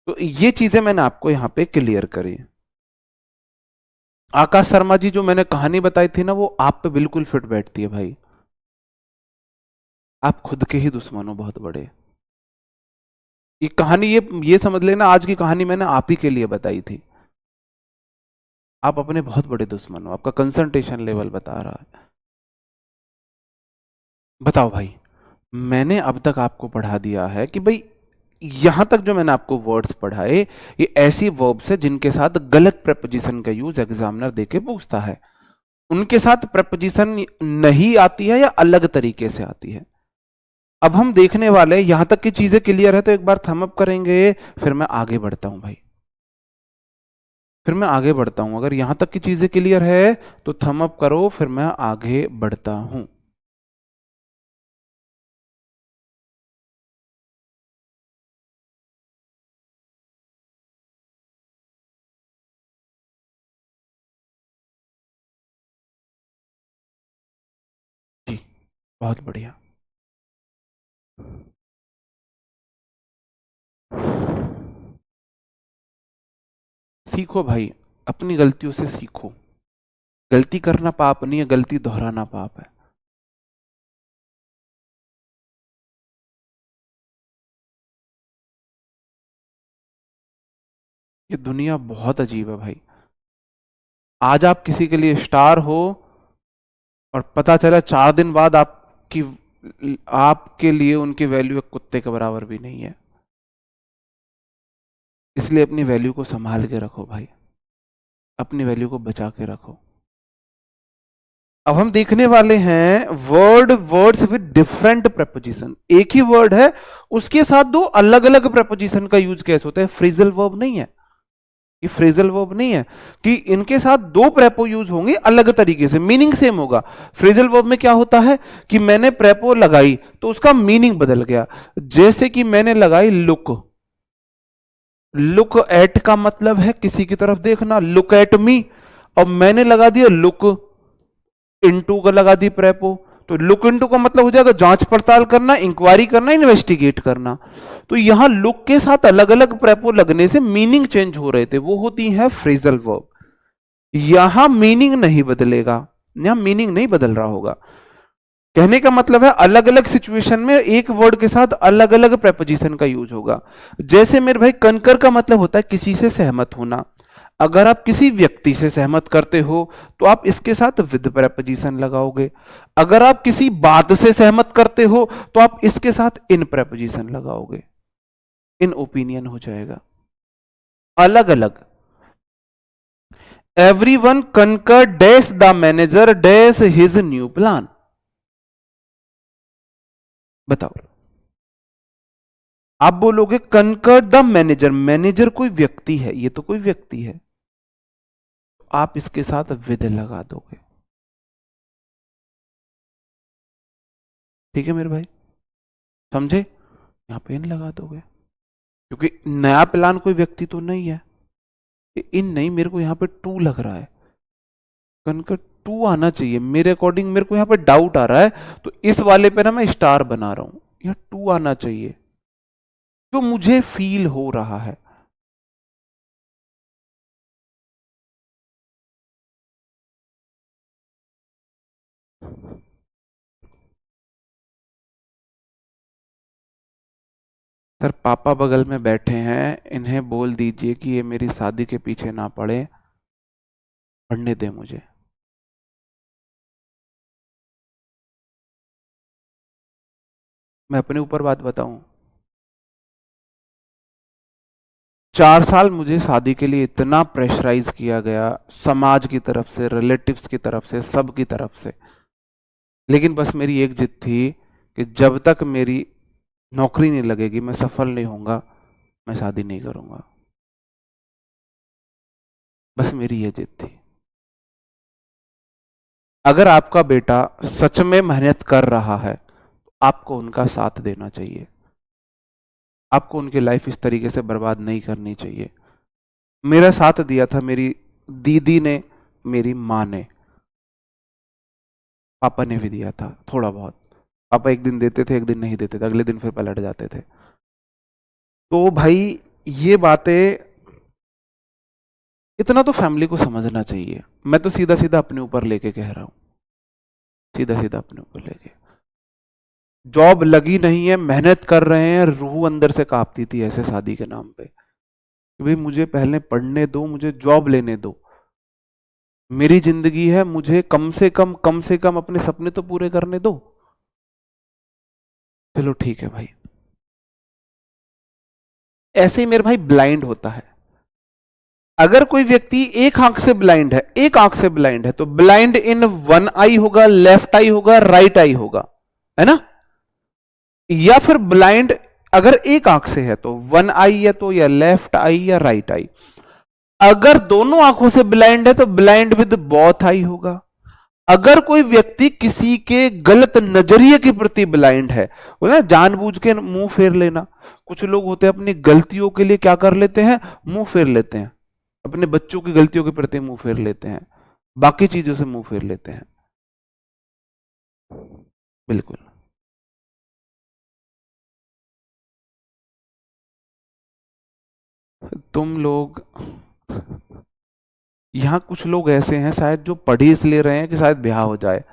तो ये चीजें मैंने आपको यहां पे क्लियर करी। आकाश शर्मा जी जो मैंने कहानी बताई थी ना, वो आप पे बिल्कुल फिट बैठती है भाई। आप खुद के ही दुश्मन हो बहुत बड़े। ये कहानी, ये समझ लेना, आज की कहानी मैंने आप ही के लिए बताई थी। आप अपने बहुत बड़े दुश्मन हो, आपका कंसंट्रेशन लेवल बता रहा है। बताओ भाई, मैंने अब तक आपको पढ़ा दिया है कि भाई यहां तक जो मैंने आपको वर्ड्स पढ़ाए, ये ऐसी वर्ब्स है जिनके साथ गलत प्रेपोजिशन का यूज एग्जामिनर देके पूछता है। उनके साथ प्रेपोजिशन नहीं आती है या अलग तरीके से आती है। अब हम देखने वाले, यहां तक की चीजें क्लियर है तो एक बार थम अप करेंगे, फिर मैं आगे बढ़ता हूं भाई, फिर मैं आगे बढ़ता हूं। अगर यहां तक की चीजें क्लियर है तो थम अप करो, फिर मैं आगे बढ़ता हूं। जी, बहुत बढ़िया। सीखो भाई, अपनी गलतियों से सीखो। गलती करना पाप नहीं है, गलती दोहराना पाप है। ये दुनिया बहुत अजीब है भाई। आज आप किसी के लिए स्टार हो और पता चला 4 दिन बाद आपकी, आपके लिए उनकी वैल्यू एक कुत्ते के बराबर भी नहीं है। इसलिए अपनी वैल्यू को संभाल के रखो भाई, अपनी वैल्यू को बचा के रखो। अब हम देखने वाले हैं वर्ड्स विद डिफरेंट प्रेपोजिशन। एक ही वर्ड है, उसके साथ दो अलग अलग प्रेपोजिशन का यूज कैसे होता है। फ्रेजल वर्ब नहीं है ये, फ्रेजल वर्ब नहीं है कि इनके साथ दो प्रेपो यूज होंगे अलग तरीके से, मीनिंग सेम होगा। फ्रेजल वर्ब में क्या होता है कि मैंने प्रेपो लगाई तो उसका मीनिंग बदल गया। जैसे कि मैंने लगाई लुक, लुक एट का मतलब है किसी की तरफ देखना, लुक एट मी। अब मैंने लगा दिया लुक इनटू का, लगा दी प्रेपो, तो लुक इनटू का मतलब हो जाएगा जांच पड़ताल करना, इंक्वायरी करना, इन्वेस्टिगेट करना। तो यहां लुक के साथ अलग अलग प्रेपो लगने से मीनिंग चेंज हो रहे थे, वो होती है फ्रेजल वर्ब। यहां मीनिंग नहीं बदलेगा, यहां मीनिंग नहीं बदल रहा होगा। कहने का मतलब है अलग अलग सिचुएशन में एक वर्ड के साथ अलग अलग प्रेपोजिशन का यूज होगा। जैसे मेरे भाई कनकर का मतलब होता है किसी से सहमत होना। अगर आप किसी व्यक्ति से सहमत करते हो तो आप इसके साथ विद प्रेपोजिशन लगाओगे। अगर आप किसी बात से सहमत करते हो तो आप इसके साथ इन प्रेपोजिशन लगाओगे, इन ओपिनियन हो जाएगा। अलग अलग। Every one conquer dash the manager dash his new plan. बताओ, आप बोलोगे कनकर द मैनेजर, मैनेजर कोई व्यक्ति है, ये तो कोई व्यक्ति है, आप इसके साथ विद लगा दोगे। ठीक है मेरे भाई, समझे। यहाँ पे इन लगा दोगे, क्योंकि नया प्लान कोई व्यक्ति तो नहीं है, इन नहीं, मेरे को यहाँ पे टू लग रहा है, कनका टू आना चाहिए मेरे अकॉर्डिंग, मेरे को यहाँ पे डाउट आ रहा है, तो इस वाले पे ना मैं स्टार बना रहा हूं, यहाँ टू आना चाहिए, जो मुझे फील हो रहा है। सर पापा बगल में बैठे हैं, इन्हें बोल दीजिए कि ये मेरी शादी के पीछे ना पड़े, पढ़ने दे मुझे। मैं अपने ऊपर बात बताऊं, 4 साल मुझे शादी के लिए इतना प्रेशराइज किया गया, समाज की तरफ से, रिलेटिव्स की तरफ से, सब की तरफ से, लेकिन बस मेरी एक जिद थी कि जब तक मेरी नौकरी नहीं लगेगी, मैं सफल नहीं होऊंगा, मैं शादी नहीं करूंगा। बस मेरी ये जिद थी। अगर आपका बेटा सच में मेहनत कर रहा है तो आपको उनका साथ देना चाहिए, आपको उनकी लाइफ इस तरीके से बर्बाद नहीं करनी चाहिए। मेरा साथ दिया था मेरी दीदी ने, मेरी माँ ने, पापा ने भी दिया था थोड़ा बहुत। पापा एक दिन देते थे, एक दिन नहीं देते थे, अगले दिन फिर पलट जाते थे। तो भाई ये बातें, इतना तो फैमिली को समझना चाहिए। मैं तो सीधा सीधा अपने ऊपर लेके कह रहा हूं, सीधा सीधा अपने ऊपर लेके। जॉब लगी नहीं है, मेहनत कर रहे हैं, रूह अंदर से कांपती थी ऐसे शादी के नाम पे कि भाई मुझे पहले पढ़ने दो, मुझे जॉब लेने दो, मेरी जिंदगी है, मुझे कम से कम अपने सपने तो पूरे करने दो। चलो ठीक है भाई। ऐसे ही मेरे भाई ब्लाइंड होता है। अगर कोई व्यक्ति एक आंख से ब्लाइंड है, एक आंख से ब्लाइंड है, तो ब्लाइंड इन वन आई होगा, लेफ्ट आई होगा, राइट आई होगा, है ना? या फिर ब्लाइंड अगर एक आंख से है तो वन आई है तो, या लेफ्ट आई या राइट आई। अगर दोनों आंखों से ब्लाइंड है तो ब्लाइंड विद बोथ आई होगा। अगर कोई व्यक्ति किसी के गलत नजरिए के प्रति ब्लाइंड है, वो ना जानबूझ के मुंह फेर लेना, कुछ लोग होते हैं अपनी गलतियों के लिए क्या कर लेते हैं, मुंह फेर लेते हैं, अपने बच्चों की गलतियों के प्रति मुंह फेर लेते हैं, बाकी चीजों से मुंह फेर लेते हैं। बिल्कुल। तुम लोग, यहां कुछ लोग ऐसे हैं शायद जो पढ़ ही इसलिए रहे हैं कि शायद ब्याह हो जाए,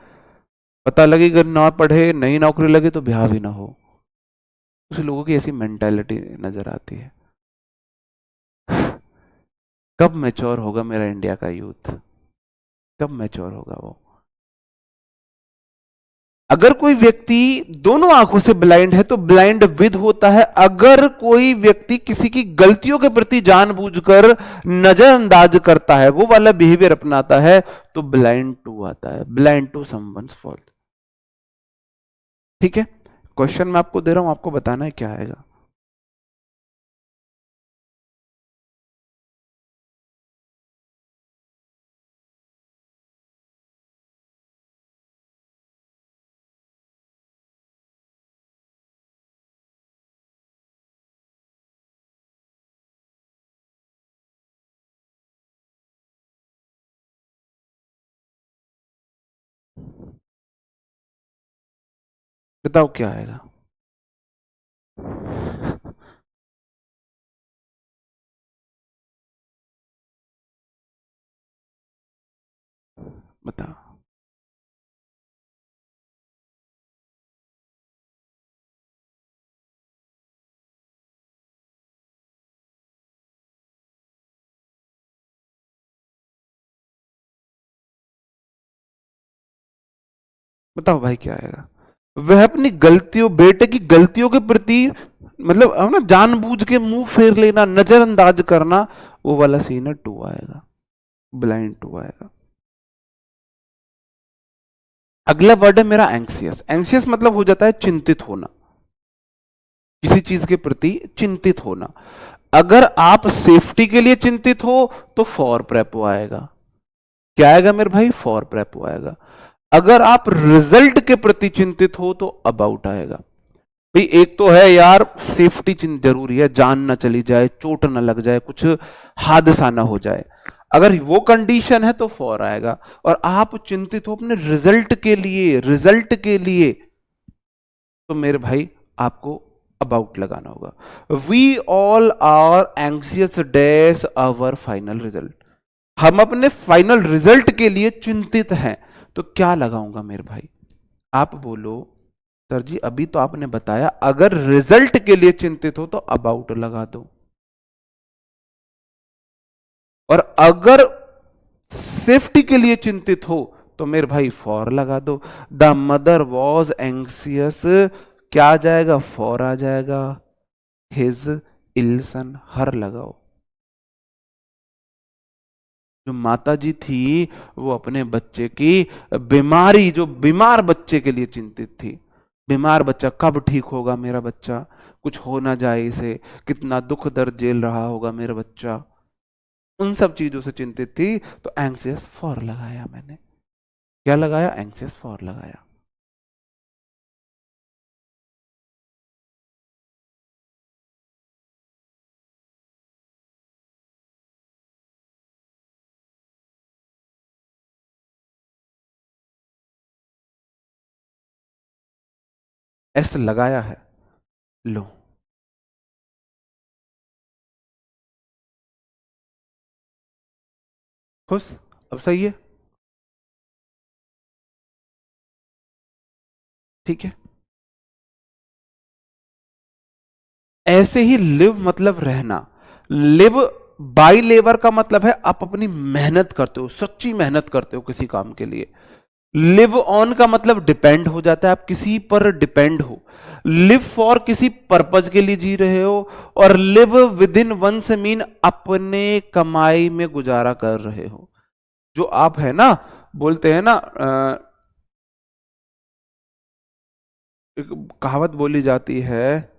पता लगे अगर ना पढ़े, नई नौकरी लगे तो ब्याह भी ना हो। कुछ लोगों की ऐसी मेंटालिटी नजर आती है। कब मैच्योर होगा मेरा इंडिया का यूथ, कब मैच्योर होगा वो? अगर कोई व्यक्ति दोनों आंखों से ब्लाइंड है तो ब्लाइंड विद होता है। अगर कोई व्यक्ति किसी की गलतियों के प्रति जानबूझकर नजरअंदाज करता है, वो वाला बिहेवियर अपनाता है, तो ब्लाइंड टू आता है, ब्लाइंड टू समवन्स फॉल्ट। ठीक है, क्वेश्चन मैं आपको दे रहा हूं, आपको बताना है क्या आएगा। बताओ क्या आएगा। बताओ। बताओ भाई क्या आएगा। वह अपनी गलतियों, बेटे की गलतियों के प्रति, मतलब हम ना जानबूझ के मुंह फेर लेना, नजरअंदाज करना, वो वाला सीन है, टू आएगा, ब्लाइंड टू आएगा। अगला वर्ड है मेरा एंक्सियस। एंक्सियस मतलब हो जाता है चिंतित होना, किसी चीज के प्रति चिंतित होना। अगर आप सेफ्टी के लिए चिंतित हो तो फॉर प्रेपो आएगा। क्या आएगा मेरे भाई? फॉर प्रेपो आएगा। अगर आप रिजल्ट के प्रति चिंतित हो तो अबाउट आएगा। भाई एक तो है यार, सेफ्टी जरूरी है, जान ना चली जाए, चोट ना लग जाए, कुछ हादसा ना हो जाए। अगर वो कंडीशन है तो फॉर आएगा। और आप चिंतित हो अपने रिजल्ट के लिए, रिजल्ट के लिए, तो मेरे भाई आपको अबाउट लगाना होगा। We all are anxious dash our final result. हम अपने फाइनल रिजल्ट के लिए चिंतित हैं, तो क्या लगाऊंगा मेरे भाई? आप बोलो सर जी, अभी तो आपने बताया अगर रिजल्ट के लिए चिंतित हो तो अबाउट लगा दो, और अगर सेफ्टी के लिए चिंतित हो तो मेरे भाई फॉर लगा दो। द मदर वॉज एंग्सियस, क्या आ जाएगा? फॉर आ जाएगा। हिज इल्सन, हर लगाओ। जो माता जी थी वो अपने बच्चे की बीमारी, जो बीमार बच्चे के लिए चिंतित थी। बीमार बच्चा कब ठीक होगा मेरा बच्चा, कुछ हो ना जाए इसे, कितना दुख दर्द झेल रहा होगा मेरा बच्चा, उन सब चीजों से चिंतित थी। तो एंग्सियस फॉर लगाया मैंने। क्या लगाया? एंग्सियस फॉर लगाया। एस लगाया है, लो। खुश? अब सही है, ठीक है। ऐसे ही लिव मतलब रहना। लिव बाई लेबर का मतलब है आप अपनी मेहनत करते हो, सच्ची मेहनत करते हो किसी काम के लिए। लिव ऑन का मतलब डिपेंड हो जाता है, आप किसी पर डिपेंड हो। लिव फॉर किसी पर्पज के लिए जी रहे हो, और लिव विद इन वन से मीन अपने कमाई में गुजारा कर रहे हो। जो आप है ना, बोलते हैं ना, एक कहावत बोली जाती है,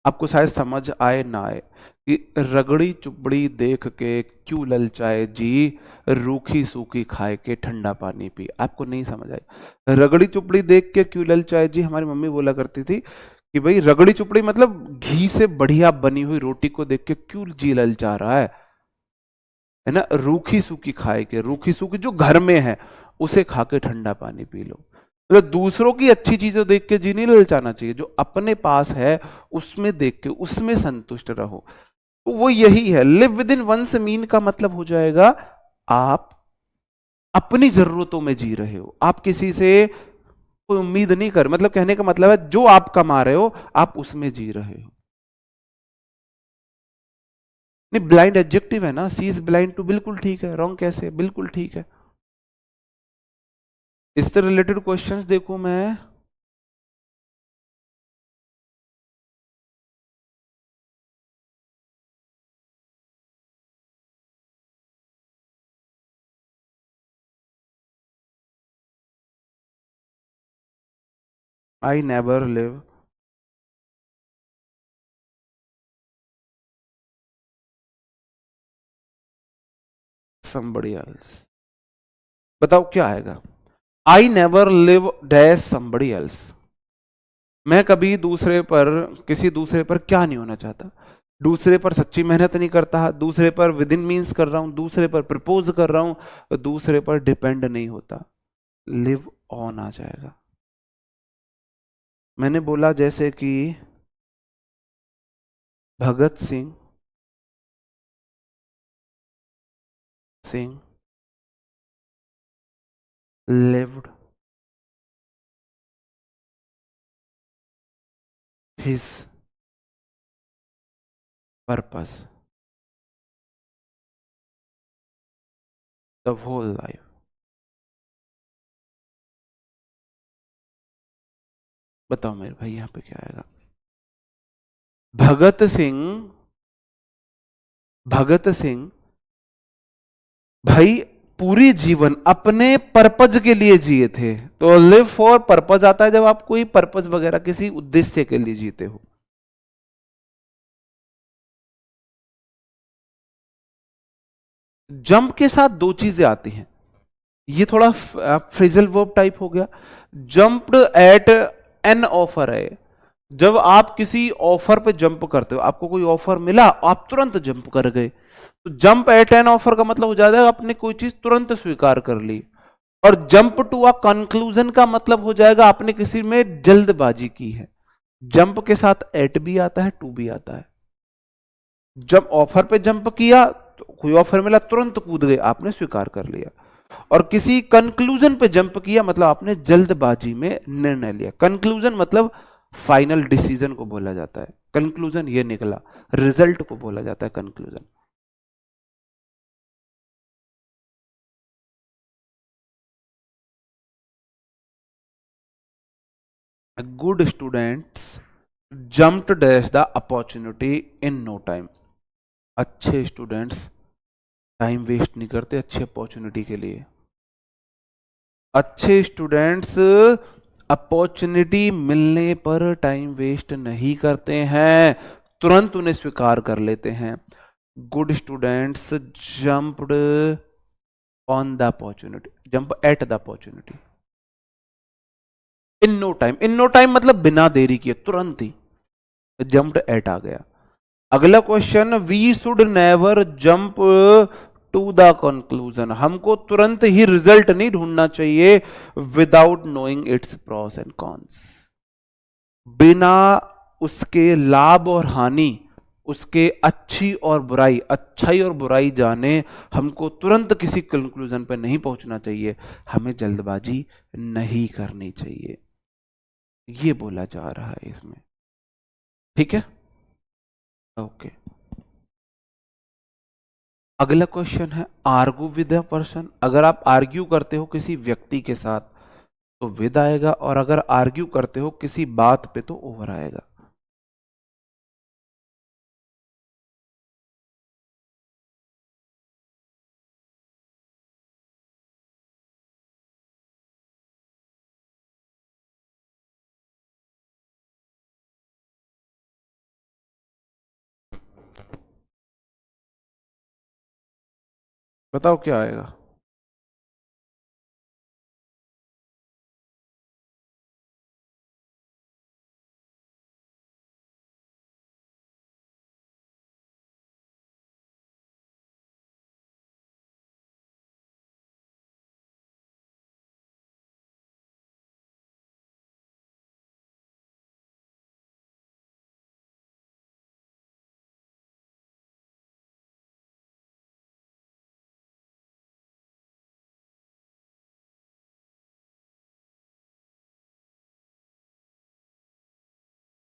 आपको शायद समझ आए ना आए, कि रगड़ी चुपड़ी देख के क्यों ललचाए जी, रूखी सूखी खाए के ठंडा पानी पी। आपको नहीं समझ आई? रगड़ी चुपड़ी देख के क्यों ललचाए जी, हमारी मम्मी बोला करती थी कि भाई रगड़ी चुपड़ी मतलब घी से बढ़िया बनी हुई रोटी को देख के क्यों जी ललचा रहा है ना। रूखी सूखी खाए के, रूखी सूखी जो घर में है उसे खा के ठंडा पानी पी लो। मतलब दूसरों की अच्छी चीजें देख के जी नहीं ललचाना चाहिए, जो अपने पास है उसमें देख के उसमें संतुष्ट रहो। तो वो यही है, लिव विद इन वन से मीन का मतलब हो जाएगा आप अपनी जरूरतों में जी रहे हो, आप किसी से कोई उम्मीद नहीं कर, मतलब कहने का मतलब है जो आप कमा रहे हो आप उसमें जी रहे हो। नहीं, ब्लाइंड एडजेक्टिव है ना, सी इज ब्लाइंड टू, बिल्कुल ठीक है। रॉन्ग कैसे? बिल्कुल ठीक है। इससे रिलेटेड क्वेश्चंस देखो मैं। I never live somebody else। बताओ क्या आएगा? I never live dash somebody else। मैं कभी दूसरे पर, किसी दूसरे पर क्या नहीं होना चाहता? दूसरे पर सच्ची मेहनत नहीं करता, दूसरे पर विद इन मीन्स कर रहा हूं, दूसरे पर प्रपोज कर रहा हूं, दूसरे पर डिपेंड नहीं होता। लिव ऑन आ जाएगा। मैंने बोला जैसे कि Bhagat Singh Singh lived his purpose the whole life. बताओ मेरे भाई यहां पे क्या आएगा? भगत सिंह, भगत सिंह भाई पूरी जीवन अपने पर्पज के लिए जिए थे। तो लिव फॉर पर्पज आता है जब आप कोई पर्पज वगैरह किसी उद्देश्य के लिए जीते हो। जंप के साथ दो चीजें आती हैं, ये थोड़ा फ्रेजल वर्ब टाइप हो गया। जंप्ड एट एन ऑफर है। जब आप किसी ऑफर पे जंप करते हो, आपको कोई ऑफर मिला, आप तुरंत जंप कर गए, तो जंप एट एन ऑफर का मतलब हो जाता है आपने कोई चीज तुरंत स्वीकार कर ली। और जंप टू अ कंक्लूजन का मतलब हो जाएगा आपने किसी में जल्दबाजी की है। जंप के साथ एट भी आता है, टू भी आता है। जब ऑफर पे जंप किया तो कोई ऑफर मिला, तुरंत कूद गए, आपने स्वीकार कर लिया। और किसी कंक्लूजन पे जंप किया मतलब आपने जल्दबाजी में निर्णय लिया। कंक्लूजन मतलब फाइनल डिसीजन को बोला जाता है। कंक्लूजन ये निकला, रिजल्ट को बोला जाता है conclusion. Good students jumped dash the opportunity in no time. अच्छे स्टूडेंट्स टाइम वेस्ट नहीं करते अच्छी अपॉर्चुनिटी के लिए। अच्छे स्टूडेंट्स अपॉर्चुनिटी मिलने पर टाइम वेस्ट नहीं करते हैं, तुरंत उन्हें स्वीकार कर लेते हैं। Good students jumped on the opportunity, jump at the opportunity in no time. In no time मतलब बिना देरी किए, तुरंत ही जंप्ड एट आ गया। अगला question, we should never jump to the conclusion. हमको तुरंत ही रिजल्ट नहीं ढूंढना चाहिए without knowing its pros and cons. बिना उसके लाभ और हानि, उसके अच्छी और बुराई, अच्छाई और बुराई जाने हमको तुरंत किसी कंक्लूजन पर नहीं पहुंचना चाहिए। हमें जल्दबाजी नहीं करनी चाहिए, ये बोला जा रहा है इसमें। ठीक है, ओके। अगला क्वेश्चन है, आर्ग्यू विद अ पर्सन। अगर आप आर्ग्यू करते हो किसी व्यक्ति के साथ तो विद आएगा, और अगर आर्ग्यू करते हो किसी बात पे तो ओवर आएगा। बताओ क्या आएगा।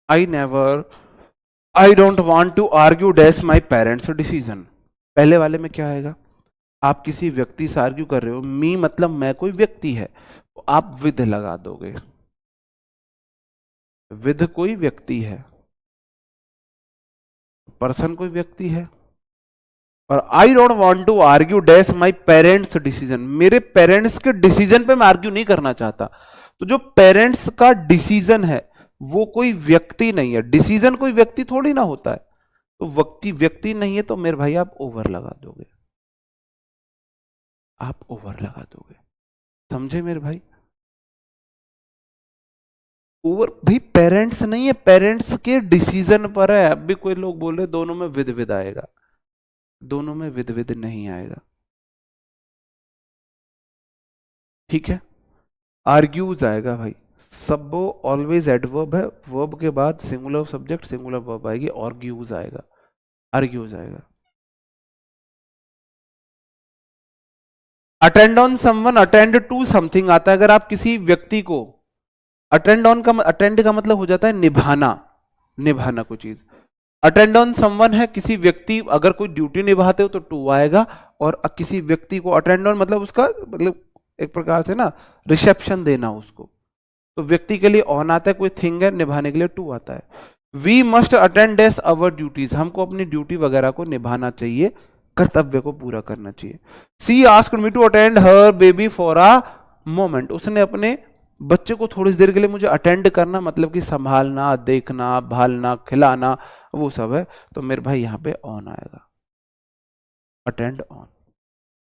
I never, I don't want to argue dash my parents decision. पहले वाले में क्या आएगा, आप किसी व्यक्ति से आर्ग्यू कर रहे हो, मी मतलब मैं कोई व्यक्ति है, तो आप विद लगा दोगे। विद कोई व्यक्ति है, पर्सन कोई व्यक्ति है, और I don't want to argue dash my parents decision. मेरे पेरेंट्स के डिसीजन पे मैं आर्ग्यू नहीं करना चाहता। तो जो पेरेंट्स का डिसीजन है वो कोई व्यक्ति नहीं है, डिसीजन कोई व्यक्ति थोड़ी ना होता है। तो व्यक्ति व्यक्ति नहीं है, तो मेरे भाई आप ओवर लगा दोगे, आप ओवर लगा दोगे। समझे मेरे भाई? ओवर भाई पेरेंट्स नहीं है, पेरेंट्स के डिसीजन पर है। अब भी कोई लोग बोल रहे दोनों में विद विद आएगा, दोनों में विद विद नहीं आएगा। ठीक है, आर्ग्यूज आएगा भाई। सबो ऑलवेज एडवर्ब है, वर्ब के बाद सिंगुलर सब्जेक्ट सिंगुलर वर्ब आएगी, आर्ग्यूज आएगा, आर्ग्यूज आएगा। Attend on someone, attend to something आता है। अगर आप किसी व्यक्ति को अटेंड ऑन का, अटेंड का मतलब हो जाता है निभाना, निभाना कोई चीज। अटेंड ऑन समवन है किसी व्यक्ति, अगर कोई ड्यूटी निभाते हो तो टू आएगा। और किसी व्यक्ति को अटेंड ऑन मतलब उसका मतलब एक प्रकार से ना रिसेप्शन देना उसको, तो व्यक्ति के लिए ऑन आता है, कोई थिंग है निभाने के लिए टू आता है। We must attend as our duties, हमको अपनी ड्यूटी वगैरह को निभाना चाहिए, कर्तव्य को पूरा करना चाहिए। She asked me to attend her baby for a moment, उसने अपने बच्चे को थोड़ी देर के लिए मुझे अटेंड करना, मतलब कि संभालना, देखना, भालना, खिलाना, वो सब है। तो मेरे भाई यहां पे ऑन आएगा, अटेंड ऑन।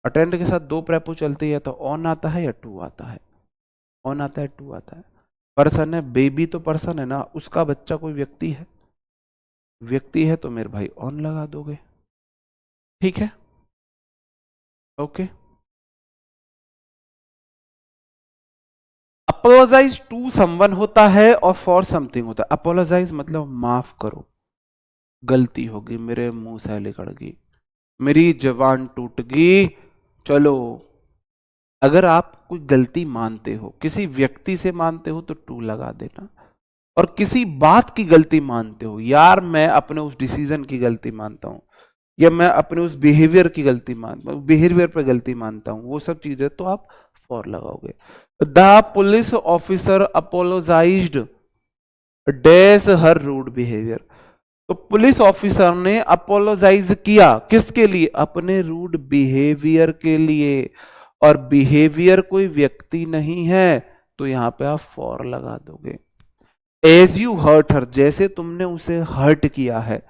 अटेंड के साथ दो प्रेपो चलती है, तो ऑन आता है या टू आता है, ऑन आता है टू आता है। पर्सन है, बेबी तो पर्सन है ना, उसका बच्चा कोई व्यक्ति है, व्यक्ति है तो मेरे भाई ऑन लगा दोगे, ठीक है, ओके। अपोलोजाइज टू समवन होता है और फॉर समथिंग होता है। अपोलोजाइज मतलब माफ करो, गलती होगी, मेरे मुंह से निकल गई, मेरी जबान टूट गई, चलो। अगर आप कोई गलती मानते हो, किसी व्यक्ति से मानते हो तो टू लगा देना, और किसी बात की गलती मानते हो, यार मैं अपने उस डिसीजन की गलती मानता हूं, या मैं अपने उस बिहेवियर की गलती मानता हूं, बिहेवियर पर गलती मानता हूं, वो सब चीजें, तो आप फॉर लगाओगे। The police officer apologised dash her rude behaviour. तो पुलिस ऑफिसर ने अपोलोजाइज किया किसके लिए? अपने रूड बिहेवियर के लिए, और बिहेवियर कोई व्यक्ति नहीं है, तो यहां पे आप फॉर लगा दोगे। एज यू हर्ट हर, जैसे तुमने उसे हर्ट किया है,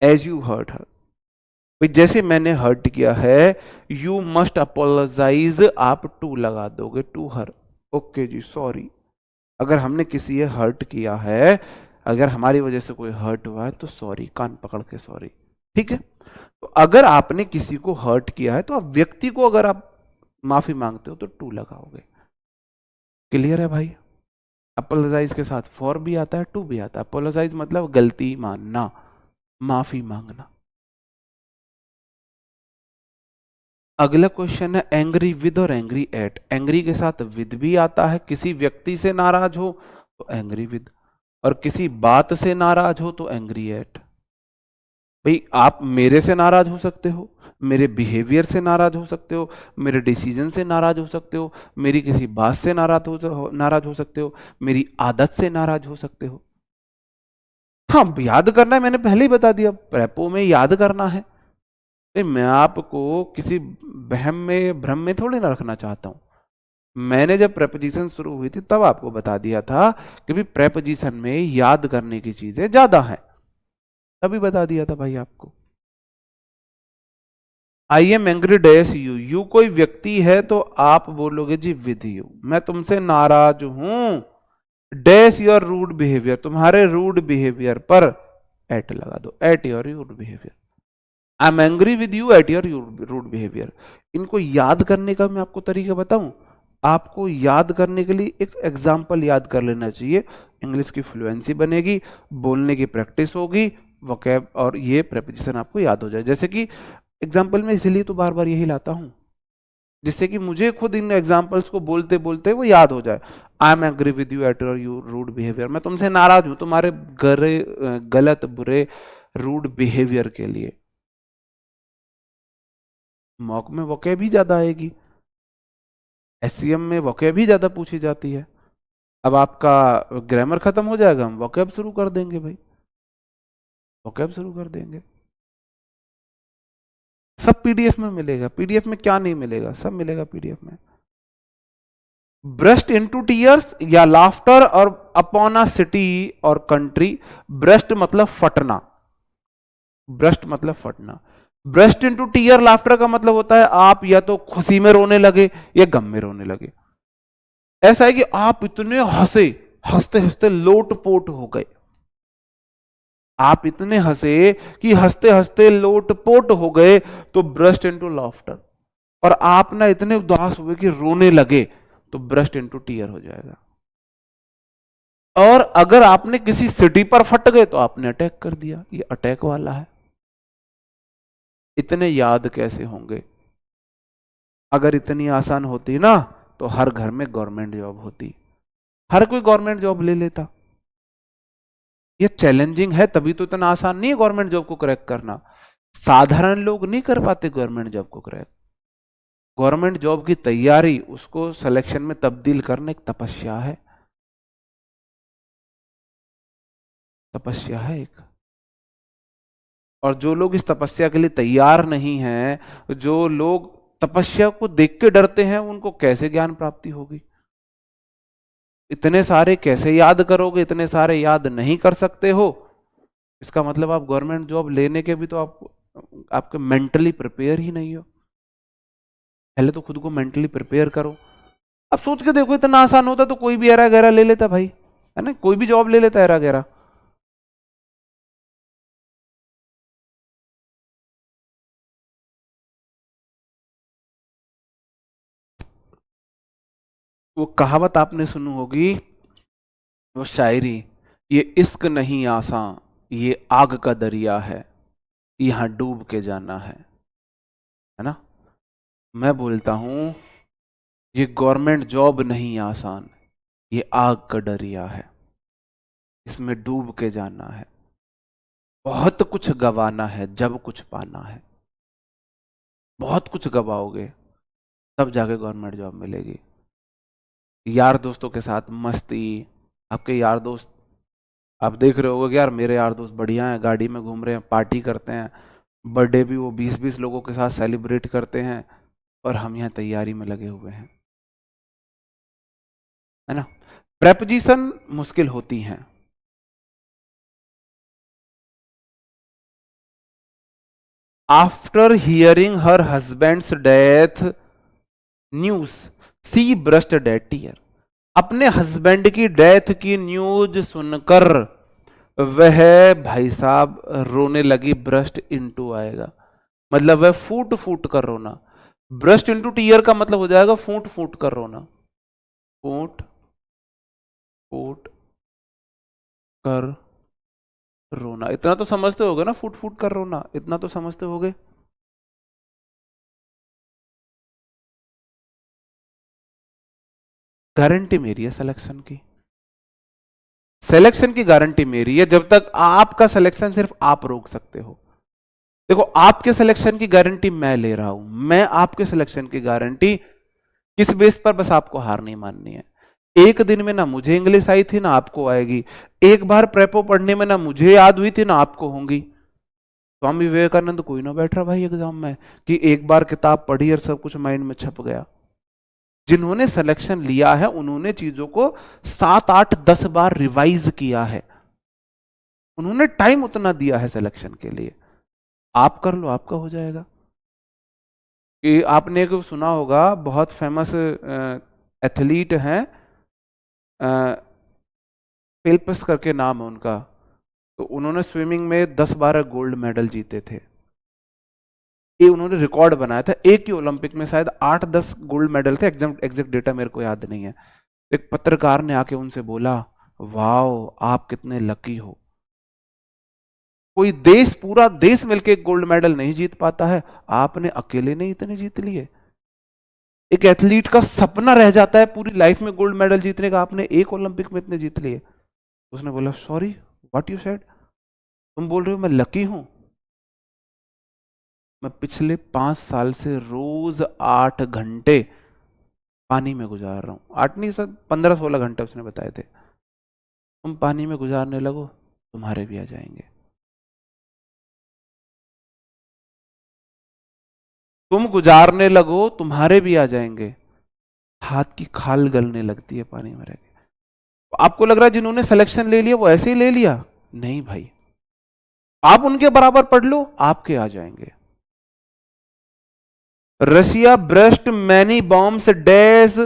एज यू हर्ट हर, भाई जैसे मैंने हर्ट किया है, यू मस्ट अपोलोजाइज, आप टू लगा दोगे, टू हर, ओके जी, सॉरी। अगर हमने किसी ये हर्ट किया है, अगर हमारी वजह से कोई हर्ट हुआ है, तो सॉरी, कान पकड़ के सॉरी, ठीक है। तो अगर आपने किसी को हर्ट किया है, तो आप व्यक्ति को अगर आप माफी मांगते हो तो टू लगाओगे। क्लियर है भाई? अपोलोजाइज के साथ फॉर भी आता है, टू भी आता है। अपोलोजाइज मतलब गलती मानना, माफी मांगना। अगला क्वेश्चन है एंग्री विद और एंग्री एट। एंग्री के साथ विद भी आता है, किसी व्यक्ति से नाराज हो तो एंग्री विद, और किसी बात से नाराज हो तो एंग्री एट। भाई आप मेरे से नाराज हो सकते हो, मेरे बिहेवियर से नाराज हो सकते हो, मेरे डिसीजन से नाराज हो सकते हो, मेरी किसी बात से नाराज हो सकते हो, मेरी आदत से नाराज हो सकते हो। हाँ, याद करना है, मैंने पहले ही बता दिया, प्रेपो में याद करना है। मैं आपको किसी भ्रम में थोड़ी ना रखना चाहता हूं। मैंने जब प्रेपोजिशन शुरू हुई थी तब आपको बता दिया था कि भी प्रेपोजिशन में याद करने की चीजें ज्यादा हैं, तभी बता दिया था भाई आपको। आई am angry dash you, you कोई व्यक्ति है तो आप बोलोगे जी विद यू, मैं तुमसे नाराज हूं, डैश योर रूड बिहेवियर, तुम्हारे रूड बिहेवियर पर एट लगा दो, at your rude behaviour. I am angry with you at your rude behaviour. इनको याद करने का मैं आपको तरीका बताऊं। आपको याद करने के लिए एक एग्जाम्पल याद कर लेना चाहिए, इंग्लिश की फ्लुएंसी बनेगी, बोलने की प्रैक्टिस होगी, वोकैब और ये प्रेपोजिशन आपको याद हो जाए। जैसे कि एग्जाम्पल में इसलिए तो बार बार यही लाता हूं, जिससे कि मुझे खुद इन एग्जाम्पल्स को बोलते बोलते वो याद हो जाए। I am agree with you at your rude behaviour, मैं तुमसे नाराज हूं तुम्हारे गलत बुरे रूड बिहेवियर के लिए। मॉक में वोकैब भी ज्यादा आएगी, एससीएम में वोकैब भी ज्यादा पूछी जाती है। अब आपका ग्रामर खत्म हो जाएगा, हम वोकैब शुरू कर देंगे भाई, वोकैब शुरू कर देंगे। सब पीडीएफ में मिलेगा, पीडीएफ में क्या नहीं मिलेगा, सब मिलेगा पीडीएफ में। ब्रस्ट इनटू टीयर्स या लाफ्टर और अपॉन अ सिटी और कंट्री। ब्रस्ट मतलब फटना, ब्रस्ट मतलब फटना। ब्रस्ट इनटू टीयर लाफ्टर का मतलब होता है आप या तो खुशी में रोने लगे या गम में रोने लगे। ऐसा है कि आप इतने हंसे, हंसते हंसते लोटपोट हो गए, आप इतने हंसे कि हंसते हंसते लोटपोट हो गए, तो ब्रस्ट इनटू लाफ्टर। और आप ना इतने उदास हुए कि रोने लगे, तो ब्रस्ट इनटू टीयर हो जाएगा। और अगर आपने किसी सिटी पर फट गए तो आपने अटैक कर दिया, ये अटैक वाला है। इतने याद कैसे होंगे? अगर इतनी आसान होती ना तो हर घर में गवर्नमेंट जॉब होती, हर कोई गवर्नमेंट जॉब ले लेता। ये चैलेंजिंग है, तभी तो इतना आसान नहीं है गवर्नमेंट जॉब को क्रैक करना। साधारण लोग नहीं कर पाते गवर्नमेंट जॉब को क्रैक। गवर्नमेंट जॉब की तैयारी, उसको सिलेक्शन में तब्दील करना एक तपस्या है, तपस्या है एक। और जो लोग इस तपस्या के लिए तैयार नहीं हैं, जो लोग तपस्या को देख के डरते हैं, उनको कैसे ज्ञान प्राप्ति होगी? इतने सारे कैसे याद करोगे? इतने सारे याद नहीं कर सकते हो, इसका मतलब आप गवर्नमेंट जॉब लेने के भी तो आपके मेंटली प्रिपेयर ही नहीं हो। पहले तो खुद को मेंटली प्रिपेयर करो, अब सोच के देखो, इतना आसान होता तो कोई भी एरा गैरा ले लेता भाई, है ना, कोई भी जॉब ले लेता एरा गैरा। वो कहावत आपने सुनी होगी, वो शायरी, ये इश्क नहीं आसान, ये आग का दरिया है, यहां डूब के जाना है ना। मैं बोलता हूं, ये गवर्नमेंट जॉब नहीं आसान, ये आग का दरिया है, इसमें डूब के जाना है, बहुत कुछ गंवाना है जब कुछ पाना है। बहुत कुछ गवाओगे तब जाके गवर्नमेंट जॉब मिलेगी। यार दोस्तों के साथ मस्ती, आपके यार दोस्त, आप देख रहे होगे कि यार मेरे यार दोस्त बढ़िया हैं, गाड़ी में घूम रहे हैं, पार्टी करते हैं, बर्थडे भी वो 20-20 लोगों के साथ सेलिब्रेट करते हैं, और हम यहाँ तैयारी में लगे हुए हैं, है ना। प्रेपोजिशन मुश्किल होती हैं। After hearing her husband's death news, she burst dead tear. अपने हस्बैंड की डेथ की न्यूज सुनकर वह, भाई साहब, रोने लगी, ब्रस्ट इनटू आएगा, मतलब वह फूट फूट कर रोना। ब्रस्ट इनटू टीयर का मतलब हो जाएगा फूट फूट कर रोना, फूट फूट कर रोना। इतना तो समझते होगे ना, फूट फूट कर रोना, इतना तो समझते होगे। गारंटी मेरी है सिलेक्शन की, सिलेक्शन की गारंटी मेरी है, जब तक आपका सिलेक्शन सिर्फ आप रोक सकते हो। देखो, आपके सिलेक्शन की गारंटी मैं ले रहा हूं, मैं आपके सिलेक्शन की गारंटी, किस बेस पर, बस आपको हार नहीं माननी है। एक दिन में ना मुझे इंग्लिश आई थी ना आपको आएगी, एक बार प्रेपो पढ़ने में ना मुझे याद हुई थी ना आपको होंगी। स्वामी विवेकानंद कोई ना बैठ रहा भाई एग्जाम में कि एक बार किताब पढ़ी और सब कुछ माइंड में छप गया। जिन्होंने सिलेक्शन लिया है उन्होंने चीजों को 7-8-10 बार रिवाइज किया है, उन्होंने टाइम उतना दिया है सिलेक्शन के लिए। आप कर लो, आपका हो जाएगा। कि आपने एक सुना होगा, बहुत फेमस एथलीट हैं, फेल्प्स करके नाम है उनका, तो उन्होंने स्विमिंग में 10-12 गोल्ड मेडल जीते थे। ये उन्होंने रिकॉर्ड बनाया था, एक ही ओलंपिक में शायद 8-10 गोल्ड मेडल थे, एग्जैक्ट एग्जैक्ट डेटा मेरे को याद नहीं है। एक पत्रकार ने आके उनसे बोला, वाओ आप कितने लकी हो, कोई देश, पूरा देश मिलके एक गोल्ड मेडल नहीं जीत पाता है, आपने अकेले नहीं इतने जीत लिए। एक एथलीट का सपना रह जाता है पूरी लाइफ में गोल्ड मेडल जीतने का, आपने एक ओलंपिक में इतने जीत लिए। उसने बोला, सॉरी, व्हाट यू सेड, तुम बोल रहे हो मैं लकी हूं? मैं पिछले 5 साल से रोज 8 घंटे पानी में गुजार रहा हूं, 8 नहीं सर, 15-16 घंटे उसने बताए थे। तुम पानी में गुजारने लगो, तुम्हारे भी आ जाएंगे। तुम गुजारने लगो, तुम्हारे भी आ जाएंगे। हाथ की खाल गलने लगती है पानी में रह के। आपको लग रहा है जिन्होंने सिलेक्शन ले लिया वो ऐसे ही ले लिया? नहीं भाई, आप उनके बराबर पढ़ लो, आपके आ जाएंगे। Russia burst many bombs dash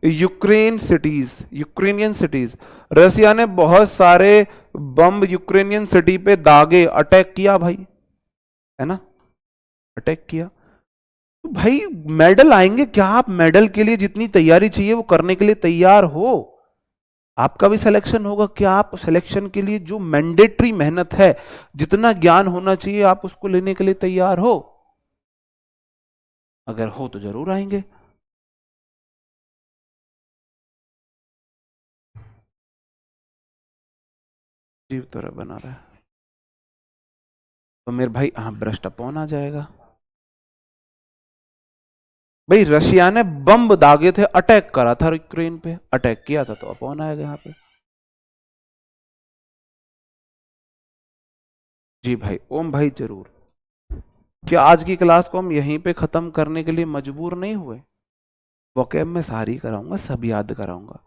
Ukraine cities, Ukrainian cities. Russia ने बहुत सारे बम यूक्रेनियन सिटी पे दागे, अटैक किया भाई, है ना, अटैक किया। तो भाई मेडल आएंगे क्या? आप मेडल के लिए जितनी तैयारी चाहिए वो करने के लिए तैयार हो, आपका भी सिलेक्शन होगा। क्या आप सिलेक्शन के लिए जो मैंडेटरी मेहनत है, जितना ज्ञान होना चाहिए, आप उसको लेने के लिए तैयार हो? अगर हो तो जरूर आएंगे। जीव तरह बना रहा है तो मेरे भाई, हाँ, ब्रस्ट अपॉन आ जाएगा। भाई रशिया ने बम दागे थे, अटैक करा था यूक्रेन पे, अटैक किया था तो अपॉन आएगा यहाँ पे। जी भाई, ओम भाई जरूर। क्या आज की क्लास को हम यहीं पे खत्म करने के लिए मजबूर नहीं हुए? वोकैब में सारी कराऊंगा, सब याद कराऊंगा,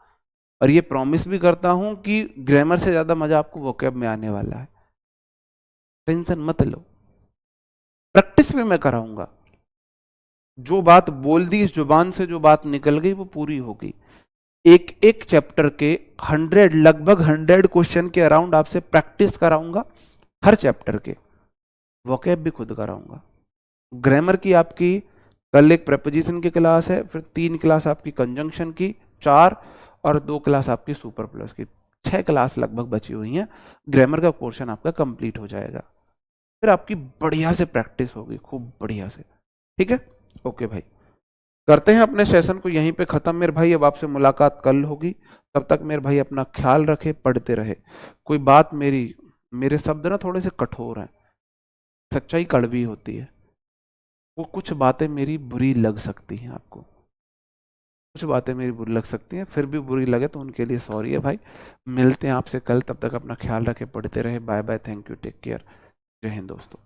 और ये प्रॉमिस भी करता हूं कि ग्रामर से ज्यादा मजा आपको वोकैब में आने वाला है। टेंशन मत लो, प्रैक्टिस भी मैं कराऊंगा। जो बात बोल दी, इस जुबान से जो बात निकल गई वो पूरी होगी। एक एक चैप्टर के लगभग 100 क्वेश्चन के अराउंड आपसे प्रैक्टिस कराऊंगा, हर चैप्टर के वोकैब भी खुद कराऊंगा। ग्रामर की आपकी कल एक प्रेपोजिशन की क्लास है, फिर 3 क्लास आपकी कंजंक्शन की, 4 और 2 क्लास आपकी सुपर प्लस की, 6 क्लास लगभग बची हुई हैं। ग्रामर का पोर्शन आपका कंप्लीट हो जाएगा, फिर आपकी बढ़िया से प्रैक्टिस होगी, खूब बढ़िया से। ठीक है, ओके भाई, करते हैं अपने सेशन को यहीं पे खत्म मेरे भाई। अब आपसे मुलाकात कल होगी, तब तक मेरे भाई अपना ख्याल रखे, पढ़ते रहे। कोई बात मेरे शब्द ना थोड़े से कठोर हैं, सच्चाई कड़वी होती है, वो कुछ बातें मेरी बुरी लग सकती हैं आपको, कुछ बातें मेरी बुरी लग सकती हैं, फिर भी बुरी लगे तो उनके लिए सॉरी है भाई। मिलते हैं आपसे कल, तब तक अपना ख्याल रखे, पढ़ते रहे। Bye bye, thank you, take care, जय हिंद दोस्तों।